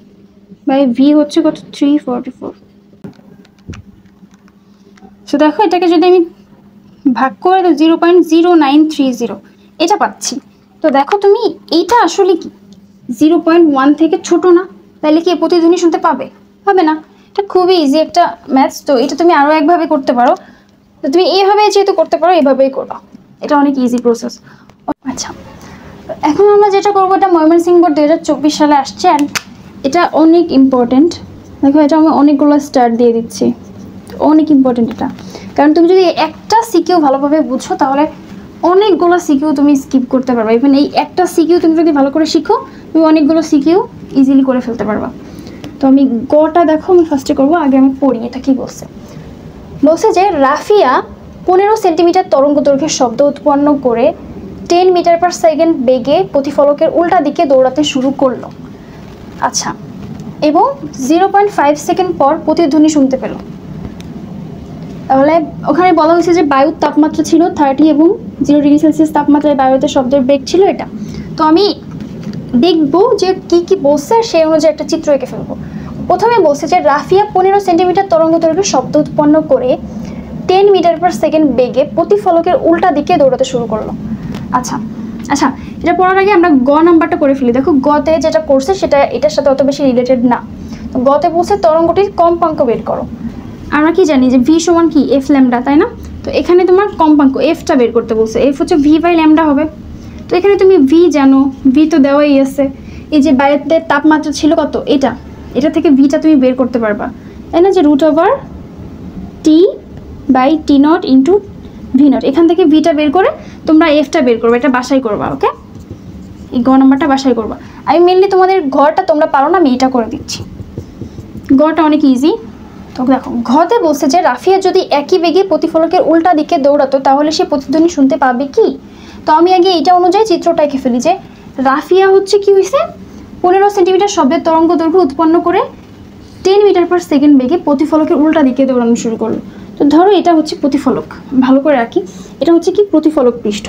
বাই v হচ্ছে কত, 344। তো দেখো এটাকে যদি আমি ভাগ করে 0.0930 এটা পাচ্ছি। তো দেখো তুমি এইটা আসলে কি, 0.1 থেকে ছোট না, তাহলে কি প্রতিধ্বনি শুনতে পাবে? পাবে না। এটা খুবই ইজি একটা ম্যাথস। তো এটা তুমি আরও একভাবে করতে পারো। তো তুমি এইভাবে যেহেতু করতে পারো, এভাবেই করবা, এটা অনেক ইজি প্রসেস। আচ্ছা, এখন আমরা যেটা করবো, এটা ময়মনসিংহ বোর্ড 2024 সালে আসছে, অ্যান্ড এটা অনেক ইম্পর্টেন্ট। দেখো, এটা আমি অনেকগুলো স্টার দিয়ে দিচ্ছি, অনেক ইম্পর্টেন্ট এটা। কারণ তুমি যদি একটা সিকিউ ভালোভাবে বুঝো, তাহলে অনেকগুলো সিকিউ তুমি স্কিপ করতে পারবা। ইভেন এই একটা সিকিউ তুমি যদি ভালো করে শিখো, তুমি অনেকগুলো সিকিউ ইজিলি করে ফেলতে পারবা। তো আমি গটা দেখো, আমি ফার্স্টে করবো, আগে আমি পড়ি এটা কি বলছে। বলছে যে রাফিয়া 15 সেন্টিমিটার তরঙ্গ দৈর্ঘ্যের শব্দ উৎপন্ন করে 10 মিটার পার সেকেন্ড বেগে প্রতিফলকের উল্টা দিকে দৌড়াতে শুরু করলো। আচ্ছা, এবং 0.5 সেকেন্ড পর প্রতিধ্বনি শুনতে পেল। তাহলে ওখানে বলা হয়েছে যে বায়ুর তাপমাত্রা ছিল 30 এবং 0 ডিগ্রি সেলসিয়াস তাপমাত্রায় বায়ুতে শব্দের বেগ ছিল এটা। তো আমি দেখবো যে কি কি বলছে, সেই অনুযায়ী একটা চিত্র এঁকে ফেলবো। প্রথমে বলছে যে রাফিয়া 15 সেন্টিমিটার তরঙ্গ দৈর্ঘ্যের শব্দ উৎপন্ন করে 10 মিটার পার সেকেন্ড বেগে প্রতিফলকের উল্টা দিকে দৌড়াতে শুরু করলো। আচ্ছা আচ্ছা, এটা পড়ার আগে আমরা গ নাম্বারটা করে ফেলি। দেখো, গতে যেটা করছে সেটা এটার সাথে অত বেশি রিলেটেড না। তো গতে বলছে তরঙ্গটির কম্পাঙ্ক বের করো। আমরা কি জানি যে ভি সমান কি এফ ল্যামডা, তাই না? তো এখানে তোমার কম্পাঙ্ক এফটা বের করতে বলছে, এফ হচ্ছে ভি বাই ল্যামডা হবে। তো এখানে তুমি ভি জানো, ভি তো দেওয়াই আছে। এই যে বায়ুতে তাপমাত্রা ছিল কত, এটা থেকে ভিটা তুমি বের করতে পারবা, তাই না? যে root over T by T not into V not, এখান থেকে ভিটা বের করে তোমরা এফটা বের করবে, এটা বাসাই করবা। ওকে, এই গ নাম্বারটা বাসাই করবা। আমি মেনলি তোমাদের ঘরটা তোমরা পারো না, আমি এটা করে দিচ্ছি। গটা অনেক ইজি। তো দেখো, ঘতে বলছে যে রাফিয়া যদি একই বেগে প্রতিফলকের উল্টা দিকে দৌড়াতো, তাহলে সে প্রতিধ্বনি শুনতে পাবে কি? তো আমি আগে এটা অনুযায়ী চিত্রটা এঁকে ফেলি যে রাফিয়া হচ্ছে কি হয়েছে, 15 সেন্টিমিটার শব্দের তরঙ্গ দৈর্ঘ্য উৎপন্ন করে 10 মিটার পার সেকেন্ড বেগে প্রতিফলকের উল্টা দিকে দৌড়ানো শুরু করলো। তো ধরো এটা হচ্ছে প্রতিফলক, ভালো করে রাখি, এটা হচ্ছে কি প্রতিফলক পৃষ্ঠ।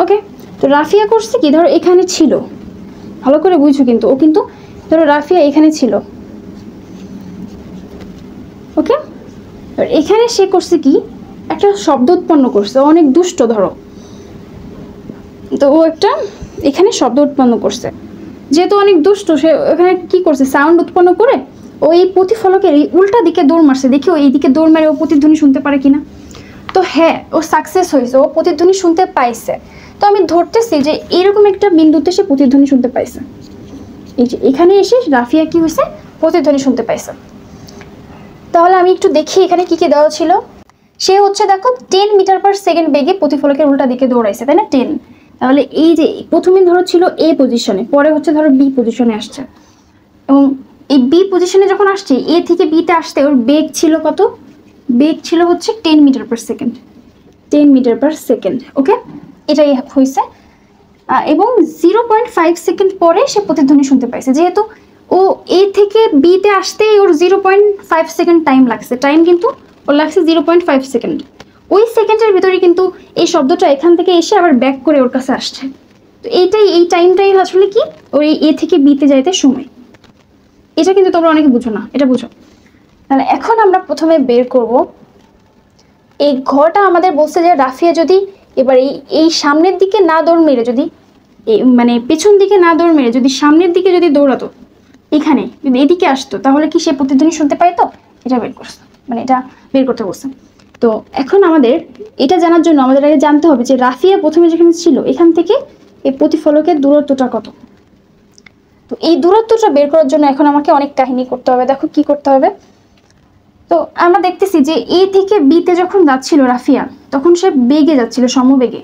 ওকে, তো রাফিয়া করছে কি, ধরো এখানে ছিল, ভালো করে বুঝছো কিন্তু, ও কিন্তু ধরো রাফিয়া এখানে ছিল। ওকে, এখানে সে করছে কি, একটা শব্দ উৎপন্ন করছে, অনেক দুষ্ট ধরো। তো ও একটা এখানে শব্দ উৎপন্ন করছে, যেহেতু অনেক দুষ্ট, সে ওখানে কি করছে, সাউন্ড উৎপন্ন করে ও এই প্রতিফলকের এই উল্টা দিকে দৌড় মারছে। দেখি ও এইদিকে দৌড় মেরে ও প্রতিধ্বনি শুনতে পারে কিনা। তো হ্যাঁ, ও সাকসেস হয়েছে, ও প্রতিধ্বনি শুনতে পাইছে। তো আমি ধরতেছি যে এরকম একটা বিন্দুতে সে প্রতিধ্বনি শুনতে পাইছে। এই যে এখানে এসে রাফিয়া কি হয়েছে, প্রতিধ্বনি শুনতে পাইছে। তাহলে আমি একটু দেখি এখানে কি কি দেওয়া ছিল। সে হচ্ছে দেখো 10 মিটার পার সেকেন্ড বেগে প্রতিফলকের উল্টা দিকে দৌড়াইছে, তাই না? 10। তাহলে এই যে প্রথমে ধরো ছিল এ পজিশনে, পরে হচ্ছে ধরো বি পজিশনে আসছে, এবং এই বি পজিশনে যখন আসছে, এ থেকে বিতে আসতে ওর বেগ ছিল কত? বেগ ছিল হচ্ছে 10 metre per second, 10 metre per second. Okay, এটাই হয়েছে। এবং 0.5 সেকেন্ড পরে সে প্রতিধ্বনি শুনতে পাইছে। যেহেতু ও এ থেকে বিতে আসতে ওর 0.5 সেকেন্ড টাইম লাগছে, টাইম কিন্তু ওর লাগছে 0.5 সেকেন্ড। ওই সেকেন্ডের ভিতরে কিন্তু এই শব্দটা এখান থেকে এসে আবার ব্যাক করে ওর কাছে আসছে। তো এই টাইমটাই আসলে কি, ওই এ থেকে বিতে যাইতে সময়। এটা কিন্তু তোমরা অনেকে বুঝো না, এটা বুঝো। তাহলে এখন আমরা প্রথমে বের করব এই ঘরটা। আমাদের বলছে যে রাফিয়া যদি এবার এই সামনের দিকে না দৌড় মেরে, যদি মানে পেছন দিকে না দৌড় মেরে যদি সামনের দিকে যদি দৌড়াতো, এখানে যদি এদিকে আসতো, তাহলে কি সে প্রতিধ্বনি শুনতে পাইতো? এটা বের করছে, মানে এটা বের করতে বলছে। তো এখন আমাদের এটা জানার জন্য আমাদের আগে জানতে হবে যে রাফিয়া প্রথমে যেখানে ছিল, এখান থেকে এই প্রতিফলকের দূরত্বটা কত। তো এই দূরত্বটা বের করার জন্য এখন আমাকে অনেক কাহিনী করতে হবে। দেখো কি করতে হবে। তো আমরা দেখতেছি যে এ থেকে বিতে যখন যাচ্ছিল রাফিয়া, তখন সে বেগে যাচ্ছিল, সমবেগে।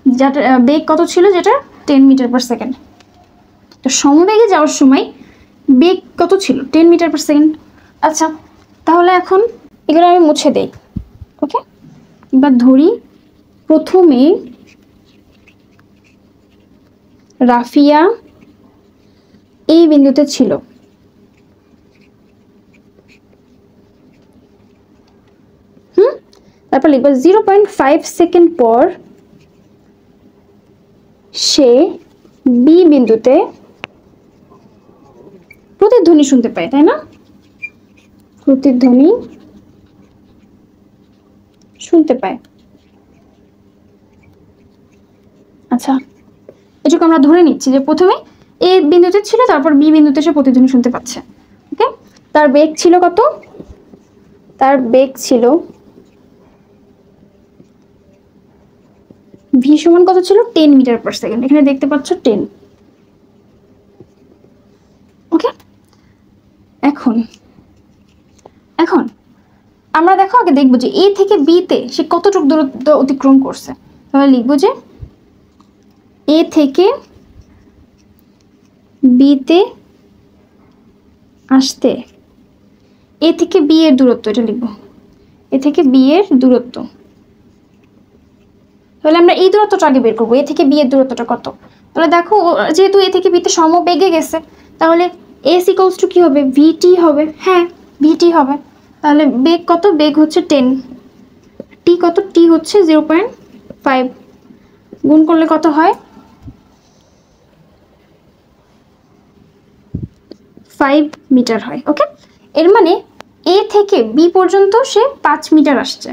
যেটা বেগ কত ছিল, যেটা 10 মিটার পার সেকেন্ড। তো সমবেগে যাওয়ার সময় বেগ কত ছিল, 10 মিটার পার সেকেন্ড। আচ্ছা, তাহলে এখন এগুলো আমি মুছে দেই। ওকে, এবার ধরি প্রথমে রাফিয়া এই বিন্দুতে ছিল, তারপর লিখবো 0.5 সেকেন্ড পর সে বি বিন্দুতে প্রতিধ্বনি শুনতে পায়, তাই না? প্রতিধ্বনি শুনতে পায়। আচ্ছা, এটুকু আমরা ধরে নিচ্ছি যে প্রথমে এ বিন্দুতে ছিল, তারপর বি বিন্দুতে সে প্রতিধ্বনি শুনতে পাচ্ছে। ওকে, তার বেগ ছিল কত? তার বেগ ছিল ভি সমান কত ছিল? 10 মিটার পার সেকেন্ড। এখানে দেখতে পাচ্ছ 10। ওকে, এখন এখন আমরা দেখো আগে দেখবো যে এ থেকে বি তে সে কতটুকু দূরত্ব অতিক্রম করছে। তাহলে লিখবো যে এ থেকে বি তে আসতে এ থেকে বি এর দূরত্ব, এটা লিখবো এ থেকে বি এর দূরত্ব। তাহলে আমরা এই দূরত্বটা আগে বের করবো, এ থেকে বি এর দূরত্বটা কত। তাহলে দেখো যেহেতু এ থেকে বি তে সমবেগে গেছে, তাহলে এস ইকুয়ালস টু কি হবে? ভিটি হবে। হ্যাঁ, ভিটি হবে। তাহলে বেগ কত? বেগ হচ্ছে 10। টি কত? টি হচ্ছে 0.5। গুণ করলে কত হয়? 5 মিটার হয়। ওকে, এর মানে এ থেকে বি পর্যন্ত সে 5 মিটার আসছে।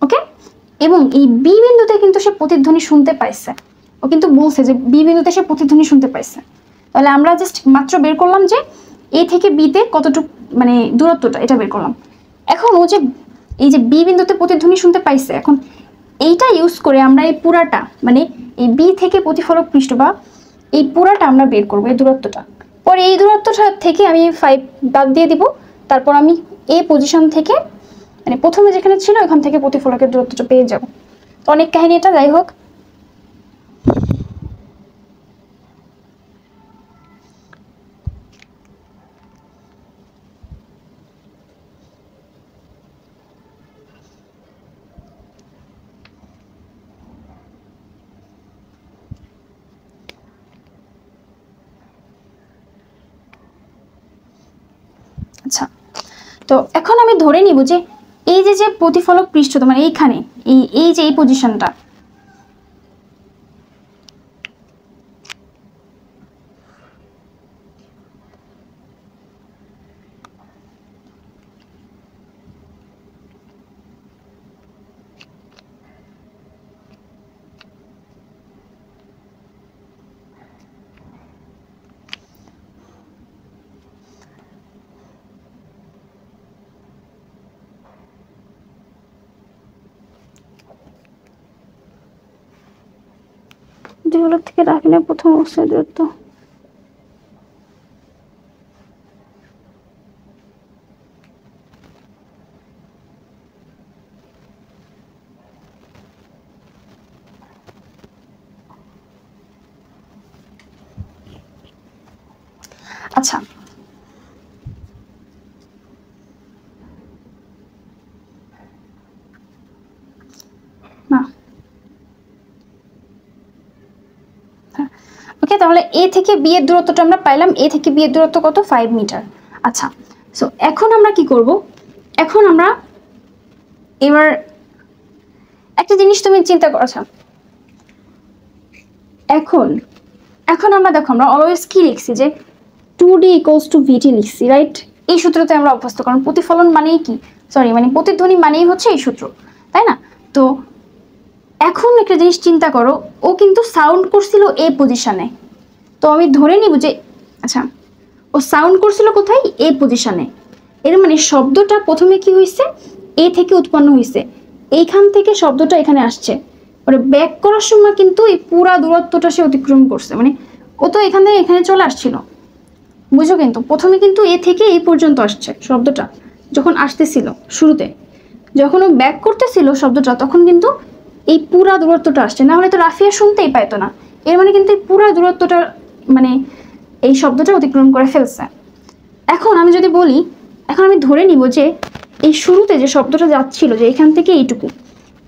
ওকে, এবং এই বি বিন্দুতে কিন্তু সে প্রতিধ্বনি শুনতে পাইছে। ও কিন্তু বলছে যে বি বিন্দুতে সে প্রতিধ্বনি শুনতে পাইছে। তাহলে আমরা জাস্ট মাত্র বের করলাম যে এ থেকে বি তে কতটুকু মানে দূরত্বটা, এটা বের করলাম। এখন ও যে এই যে বি বিন্দুতে প্রতিধ্বনি শুনতে পাইছে, এখন এইটা ইউজ করে আমরা এই পুরাটা মানে এই বি থেকে প্রতিফলক পৃষ্ঠ বা এই পুরাটা আমরা বের করবো, এই দূরত্বটা। পরে এই দূরত্বটা থেকে আমি 5 বাদ দিয়ে দিব। তারপর আমি এই পজিশন থেকে মানে প্রথমে যেখানে ছিল ওখান থেকে প্রতিফলকের দূরত্বটা পেয়ে যাব। তো অনেক কাহিনী এটা, যাই হোক। আচ্ছা, তো এখন আমি ধরে নিব যে এই যে প্রতিফলক পৃষ্ঠটা মানে এইখানে এই যে এই পজিশনটা, যেগুলোর থেকে রাখিলে প্রথম অবস্থায় দূরত্ব। আচ্ছা, না ওকে, তাহলে এ থেকে বি এর দূরত্বটা আমরা পাইলাম। এ থেকে বি এর দূরত্ব কত? 5 মিটার। আচ্ছা, সো এখন আমরা কি করব? এখন আমরা এবার একটা জিনিস তুমি চিন্তা করছো। এখন এখন আমরা দেখো আমরা অলওয়েজ কি লিখছি যে 2D ইকুয়ালস টু ভিটি লিখছি, রাইট? এই সূত্রতে আমরা অভ্যস্ত, কারণ প্রতিফলন মানেই কি, সরি মানে প্রতিধ্বনি মানেই হচ্ছে এই সূত্র, তাই না? তো এখন একটা জিনিস চিন্তা করো, ও কিন্তু সাউন্ড করছিল এ পজিশনে। তো আমি ধরে নিব যে আচ্ছা, ও সাউন্ড করছিল কোথায়? এ পজিশনে। এর মানে শব্দটা প্রথমে কি হয়েছে? এ থেকে উৎপন্ন হয়েছে, এইখান থেকে শব্দটা এখানে আসছে। পরে ব্যাক করার সময় কিন্তু এই পুরা দূরত্বটা সে অতিক্রম করছে, মানে ও তো এখান থেকে এখানে চলে আসছিল, বুঝো? কিন্তু প্রথমে কিন্তু এ থেকে এই পর্যন্ত আসছে শব্দটা, যখন আসতেছিল শুরুতে, যখন ও ব্যাক করতেছিল শব্দটা, তখন কিন্তু এই পুরা দূরত্বটা আসছে, না হলে তো রাফিয়া শুনতেই পাইতো না। এর মানে কিন্তু এই পুরা দূরত্বটা মানে এই শব্দটা অতিক্রম করে ফেলছে। এখন আমি যদি বলি, এখন আমি ধরে নিব যে এই শুরুতে যে শব্দটা যাচ্ছিল যে এখান থেকে এইটুকু,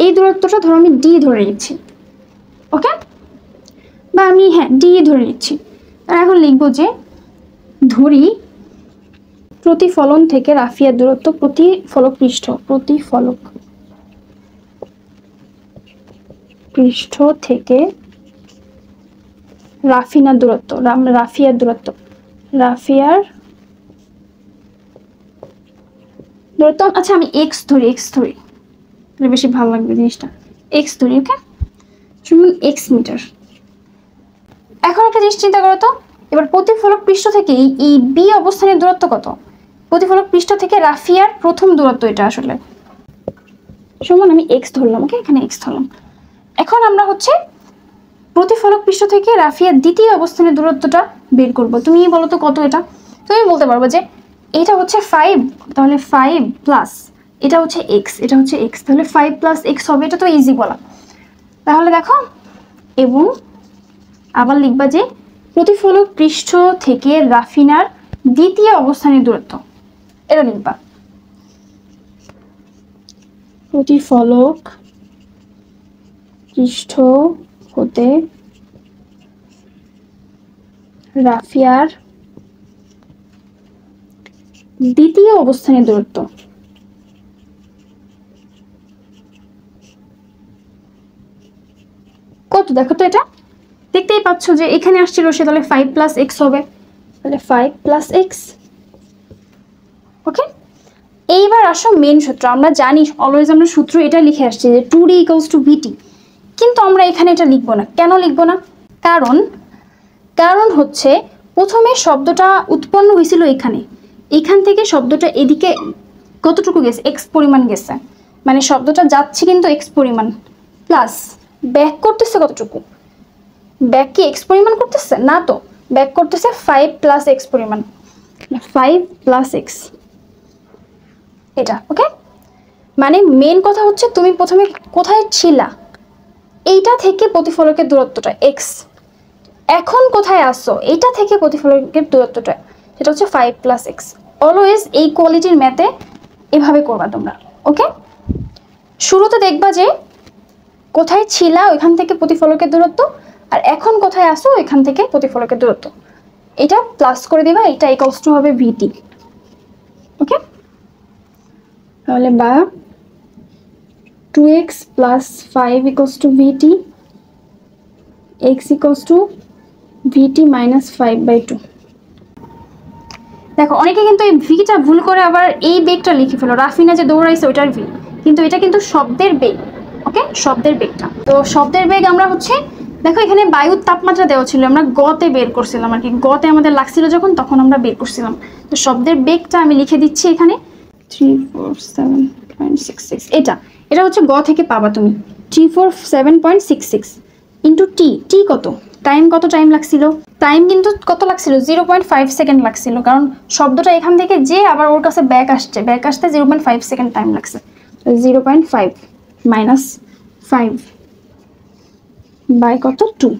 এই দূরত্বটা ধরো আমি ডি ধরে নিচ্ছি। ওকে, বা আমি হ্যাঁ ডি ধরে নিচ্ছি। আর এখন লিখবো যে ধরি প্রতিফলন থেকে রাফিয়ার দূরত্ব, প্রতিফলক পৃষ্ঠ থেকে রাফিয়ার দূরত্ব, আচ্ছা আমি এক্স ধরি, বেশি ভালো লাগবে জিনিসটা। এক্স ধরি, ওকে, এক্স মিটার। এখন একটা জিনিস চিন্তা করো তো, এবার প্রতিফলক পৃষ্ঠ থেকে এই বি অবস্থানের দূরত্ব কত? প্রতিফলক পৃষ্ঠ থেকে রাফিয়ার প্রথম দূরত্ব এটা আসলে সমান, আমি এক্স ধরলাম, ওকে, এখানে এক্স ধরলাম। এখন আমরা হচ্ছে প্রতিফলক পৃষ্ঠ থেকে রাফিয়ার দ্বিতীয় অবস্থানের দূরত্বটা বের করব। তুমি বলো তো কত এটা? তুমি বলতে পারবো যে এটা হচ্ছে 5, তাহলে 5 প্লাস এটা হচ্ছে এক্স, এটা হচ্ছে এক্স, তাহলে 5 প্লাস এক্স হবে। এটা তো ইজি বলা। তাহলে দেখো, এবং আবার লিখবা যে প্রতিফলক পৃষ্ঠ থেকে রাফিনার দ্বিতীয় অবস্থানের দূরত্ব, এটা লিখবা। প্রতিফলক পৃষ্ঠ হতে রাফিয়ার দ্বিতীয় অবস্থানের দূরত্ব। কত দেখো তো, এটা দেখতেই পাচ্ছ যে এখানে আসছিল সে, তাহলে 5 প্লাস এক্স হবে, তাহলে 5 প্লাস এক্স। ওকে, এইবার আসো মেন সূত্র। আমরা জানি অলওয়েজ আমরা সূত্র এটা লিখে আসছি যে 2d = vt, কিন্তু আমরা এখানে এটা লিখবো না। কেন লিখবো না? কারণ হচ্ছে প্রথমে শব্দটা উৎপন্ন হয়েছিল এখানে, এখান থেকে শব্দটা এদিকে কতটুকু গেছে? এক্স পরিমাণ গেছে, মানে শব্দটা যাচ্ছে কিন্তু এক্স পরিমাণ, প্লাস ব্যাক করতেছে কতটুকু? ব্যাক কি এক্স পরিমাণ করতেছে না, তো ব্যাক করতেছে 5 প্লাস এক্স পরিমাণ, 5 প্লাস এক্স এটা। ওকে, মানে মেন কথা হচ্ছে তুমি প্রথমে কোথায় ছিলা, এইটা থেকে প্রতিফলকের দূরত্বটা এক্স, এখন কোথায় আসছো, এইটা থেকে প্রতিফলকের দূরত্বটা সেটা হচ্ছে 5 প্লাস এক্স। অলওয়েজ এই কোয়ালিটির ম্যাথে এভাবে করবা তোমরা। ওকে, শুরুতে দেখবা যে কোথায় ছিলা ওইখান থেকে প্রতিফলকের দূরত্ব, আর এখন কোথায় আসো এখান থেকে প্রতিফলকের দূরত্ব, এটা প্লাস করে দিবা, এটা ইকুয়ালস টু হবে ভিটি। ওকে, তাহলে বা 2x plus 5 equals to vt, x equals to vt minus 5/2। দেখো অনেকে কিন্তু এই ভিটা ভুল করে আবার এই বেগটা লিখে ফেলো, রাফিনা যে দৌড়াইছে ওইটার ভি, কিন্তু এটা কিন্তু শব্দের বেগ। ওকে, শব্দের বেগটা, তো শব্দের বেগ আমরা হচ্ছে দেখো এখানে বায়ুর তাপমাত্রা দেওয়া ছিল, আমরা গতে বের করছিলাম আর কি, গতে আমাদের লাগছিল যখন তখন আমরা বের করছিলাম। তো শব্দের বেগটা আমি লিখে দিচ্ছি এখানে 347.66, এটা হচ্ছে গ থেকে পাবা তুমি 347.66 ইন্টু টি কত টাইম, কত টাইম লাগছিল? টাইম কিন্তু কত লাগছিল? 0.5 সেকেন্ড লাগছিল, কারণ শব্দটা এখান থেকে যে আবার ওর কাছে ব্যাক আসতে 0.5 সেকেন্ড টাইম লাগছে। 0.5 মাইনাস 5 বাই কত 2,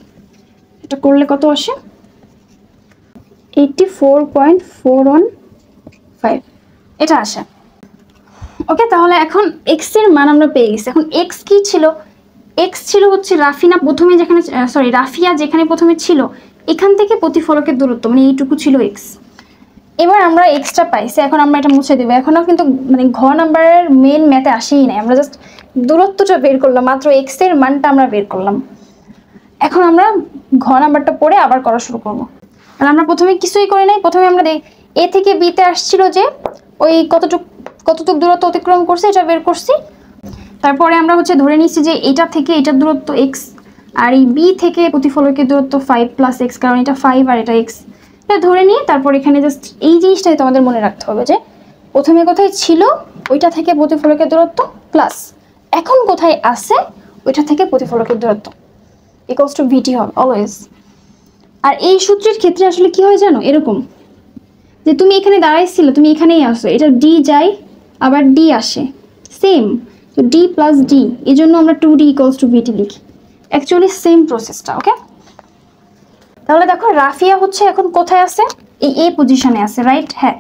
এটা করলে কত আসে? 84.415 এটা আসে। ওকে, তাহলে এখন এক্স এর মান আমরা পেয়ে গেছি। এখন এক্স কি ছিল? এক্স ছিল হচ্ছে রাফিয়া যেখানে প্রথমে ছিল এখান থেকে প্রতিফলকের দূরত্ব, মানে এইটুকু ছিল এক্স। এবার আমরা এক্সটা পাইছি, এখন আমরা এটা মুছে দেবো। এখনও কিন্তু মানে ঘ নাম্বারের মেন ম্যাথে আসেই নাই, আমরা জাস্ট দূরত্বটা বের করলাম, মাত্র এক্স এর মানটা আমরা বের করলাম। এখন আমরা ঘ নাম্বারটা পড়ে আবার করা শুরু করবো। আর আমরা প্রথমে কিছুই করি নাই, প্রথমে আমরা এ থেকে বিতে আসছিল যে ওই কতটুক দূরত্ব অতিক্রম করছে এটা বের করছি। তারপরে আমরা হচ্ছে ধরে নিচ্ছি যে এইটা থেকে এটার দূরত্ব এক্স, আর এই বি থেকে প্রতিফলকের দূরত্ব 5 প্লাস এক্স, কারণ এটা 5 আর এটা এক্স। এটা ধরে নিয়ে তারপর এখানে জাস্ট এই জিনিসটাই তোমাদের মনে রাখতে হবে যে প্রথমে কোথায় ছিল ওইটা থেকে প্রতিফলকের দূরত্ব প্লাস এখন কোথায় আসে ওইটা থেকে প্রতিফলকের দূরত্ব ইকুয়ালস টু ভিটি হবে অলওয়েজ। আর এই সূত্রের ক্ষেত্রে আসলে কি হয় জানো, এরকম যে তুমি এখানে দাঁড়াইছিল, তুমি এখানেই আসো, এটা ডি যায় আবার ডি আসে, সেম। তো ডি প্লাস ডি, এই জন্য আমরা 2d = vt লিখি। অ্যাকচুয়ালি সেম প্রসেসটা। ওকে, তাহলে দেখো রাফিয়া হচ্ছে এখন কোথায় আছে? এই এ পজিশনে আছে, রাইট? হ্যাঁ,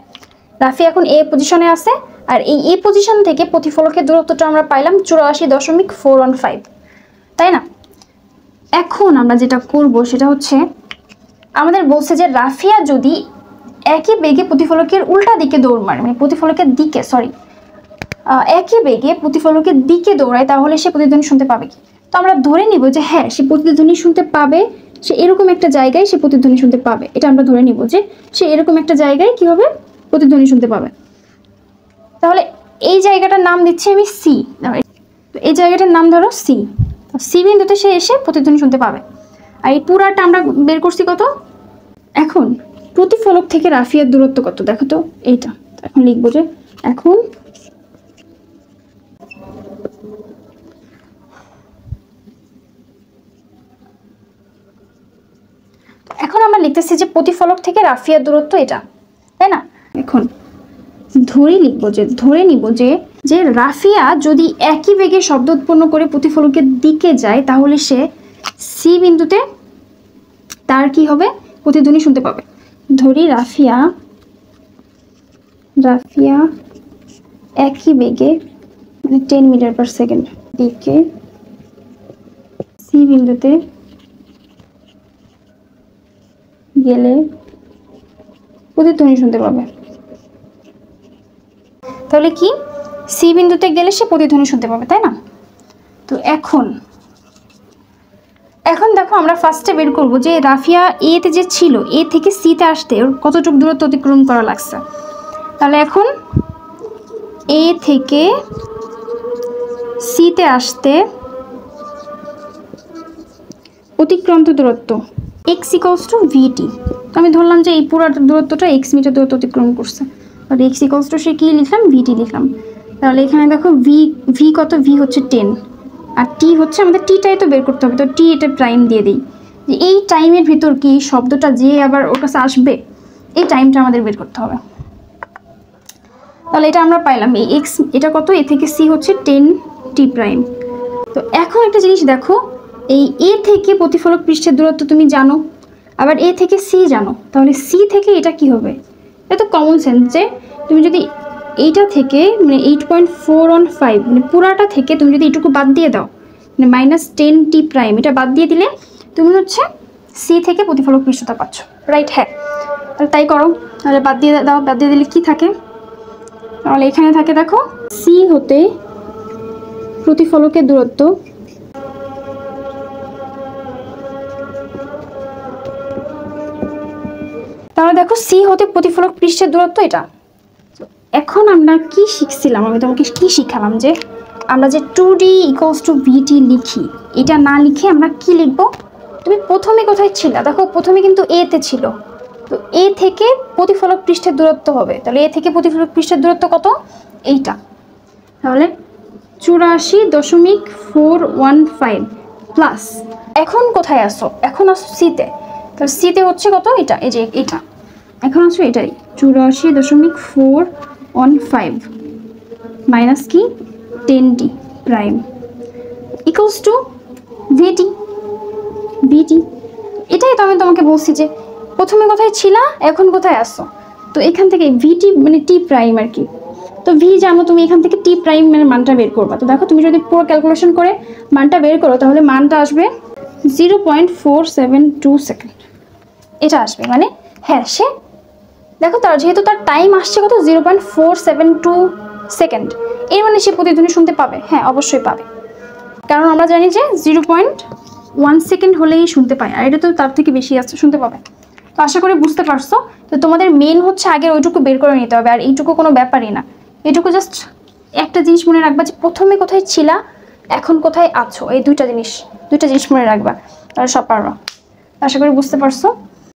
রাফিয়া এখন এ পজিশনে আছে, আর এই এ পজিশন থেকে প্রতিফলকের দূরত্বটা আমরা পাইলাম 84.415, তাই না? এখন আমরা যেটা করব সেটা হচ্ছে আমাদের বলছে যে রাফিয়া যদি একই বেগে প্রতিফলকের উল্টা দিকে দৌড় মারে, মানে প্রতিফলকের দিকে একই বেগে প্রতিফলকের দিকে দৌড়ায়, তাহলে সে প্রতিধ্বনি শুনতে পাবে কি? তো আমরা ধরে নিব যে হ্যাঁ, সে প্রতিধ্বনি শুনতে পাবে, সে এরকম একটা জায়গায় সে প্রতিধ্বনি শুনতে পাবে। এটা আমরা ধরে নিব যে সে এরকম একটা জায়গায় কি হবে, প্রতিধ্বনি শুনতে পাবে। তাহলে এই জায়গাটার নাম দিচ্ছি আমি সি। তো এই জায়গাটার নাম ধরো সি। সি বিন্দুতে সে এসে প্রতিধ্বনি শুনতে পাবে। আর এই পুরাটা আমরা বের করছি কত। এখন প্রতিফলক থেকে রাফিয়ার দূরত্ব কত দেখো তো, এইটা। এখন লিখবো যে এখন আমরা লিখতেছি যে প্রতিফলক থেকে রাফিয়ার দূরত্ব এটা, তাই না। এখন ধরে নিব যে রাফিয়া যদি একই বেগে শব্দ উৎপন্ন করে প্রতিফলকের দিকে যায় তাহলে সে সি বিন্দুতে তার কি হবে, প্রতিধ্বনি শুনতে পাবে। ধরি রাফিয়া একই বেগে মানে 10 মিটার পার সেকেন্ড দিকে সি বিন্দুতে গেলে প্রতিধ্বনি শুনতে পাবে। তাহলে কি সি বিন্দুতে গেলে সে প্রতিধ্বনি শুনতে পাবে, তাই না। তো এখন দেখো আমরা ফার্স্টে বের করব যে রাফিয়া এ তে যে ছিল, এ থেকে সি তে আসতে ওর কতটুকু দূরত্ব অতিক্রম করা লাগছে। তাহলে এখন এ থেকে সি তে আসতে অতিক্রান্ত দূরত্ব x = vt। তো আমি ধরলাম যে এই পুরো দূরত্বটা x মিটার দূরত্ব অতিক্রম করছে, আর x = সে কি লিখলাম, vt লিখলাম। তাহলে এখানে দেখো v কত, v হচ্ছে 10, আর t হচ্ছে আমাদের tটাই তো বের করতে হবে, তো t এটা প্রাইম দিয়ে দিই যে এই টাইমের ভিতর কি শব্দটা যে আবার ওর কাছে আসবে, এই টাইমটা আমাদের বের করতে হবে। তাহলে এটা আমরা পাইলাম এই x, এটা কত, এ থেকে c হচ্ছে 10t প্রাইম। তো এখন একটা জিনিস দেখো, এই এ থেকে প্রতিফলক পৃষ্ঠের দূরত্ব তুমি জানো, আবার এ থেকে সি জানো, তাহলে সি থেকে এটা কি হবে, এটা তো কমন সেন্স যে তুমি যদি এইটা থেকে মানে 8.415 মানে পুরাটা থেকে তুমি যদি এইটুকু বাদ দিয়ে দাও মানে -10t প্রাইম, এটা বাদ দিয়ে দিলে তুমি হচ্ছে সি থেকে প্রতিফলক পৃষ্ঠটা পাচ্ছ, রাইট। হ্যাঁ, তাহলে তাই করো। তাহলে বাদ দিয়ে দাও, বাদ দিয়ে দিলে কি থাকে, তাহলে এখানে থাকে দেখো সি হতে প্রতিফলকের দূরত্ব তাহলে দেখো সি হতে প্রতিফলক পৃষ্ঠের দূরত্ব এটা। এখন আমরা কি শিখছিলাম, আমি তোমাকে কি শিখালাম যে আমরা যে 2d = vt লিখি, এটা না লিখে আমরা কি লিখবো, তুমি প্রথমে কোথায় ছিল দেখো, প্রথমে কিন্তু এ তে ছিল, তো এ থেকে প্রতিফলক পৃষ্ঠের দূরত্ব হবে, তাহলে এ থেকে প্রতিফলক পৃষ্ঠের দূরত্ব কত, এইটা। তাহলে 84.415 প্লাস এখন কোথায় আসো, এখন আসো সিতে, তাহলে সিতে হচ্ছে কত, এটা, এই যে এটা, এখন আসো এটাই 84.415 মাইনাস কি 10t প্রাইম = vt। এটাই তো আমি তোমাকে বলছি যে প্রথমে কোথায় ছিলা, এখন কোথায় আসো, তো এখান থেকে vt মানে t প্রাইম আর কি। তো v জানো তুমি, এখান থেকে t প্রাইম মানে মানটা বের করবা। তো দেখো তুমি যদি পুরো ক্যালকুলেশন করে মানটা বের করো তাহলে মানটা আসবে 0.472 সেকেন্ড, এটা আসবে। মানে হ্যাঁ, সে দেখো তার যেহেতু তার টাইম আসছে কত 0.472 সেকেন্ড, এর মানে সে প্রতিধ্বনি শুনতে পাবে। হ্যাঁ, অবশ্যই পাবে, কারণ আমরা জানি যে 0.1 সেকেন্ড হলেই শুনতে পায়, আর এটা তো তার থেকে বেশি আসছে, শুনতে পাবে। তো আশা করি বুঝতে পারছো। তো তোমাদের মেন হচ্ছে আগে ওইটুকু বের করে নিতে হবে, আর এইটুকু কোনো ব্যাপারই না। এটুকু জাস্ট একটা জিনিস মনে রাখবা যে প্রথমে কোথায় ছিলা, এখন কোথায় আছো, এই দুইটা জিনিস মনে রাখবা, তাহলে সব পারবা। আশা করি বুঝতে পারছো।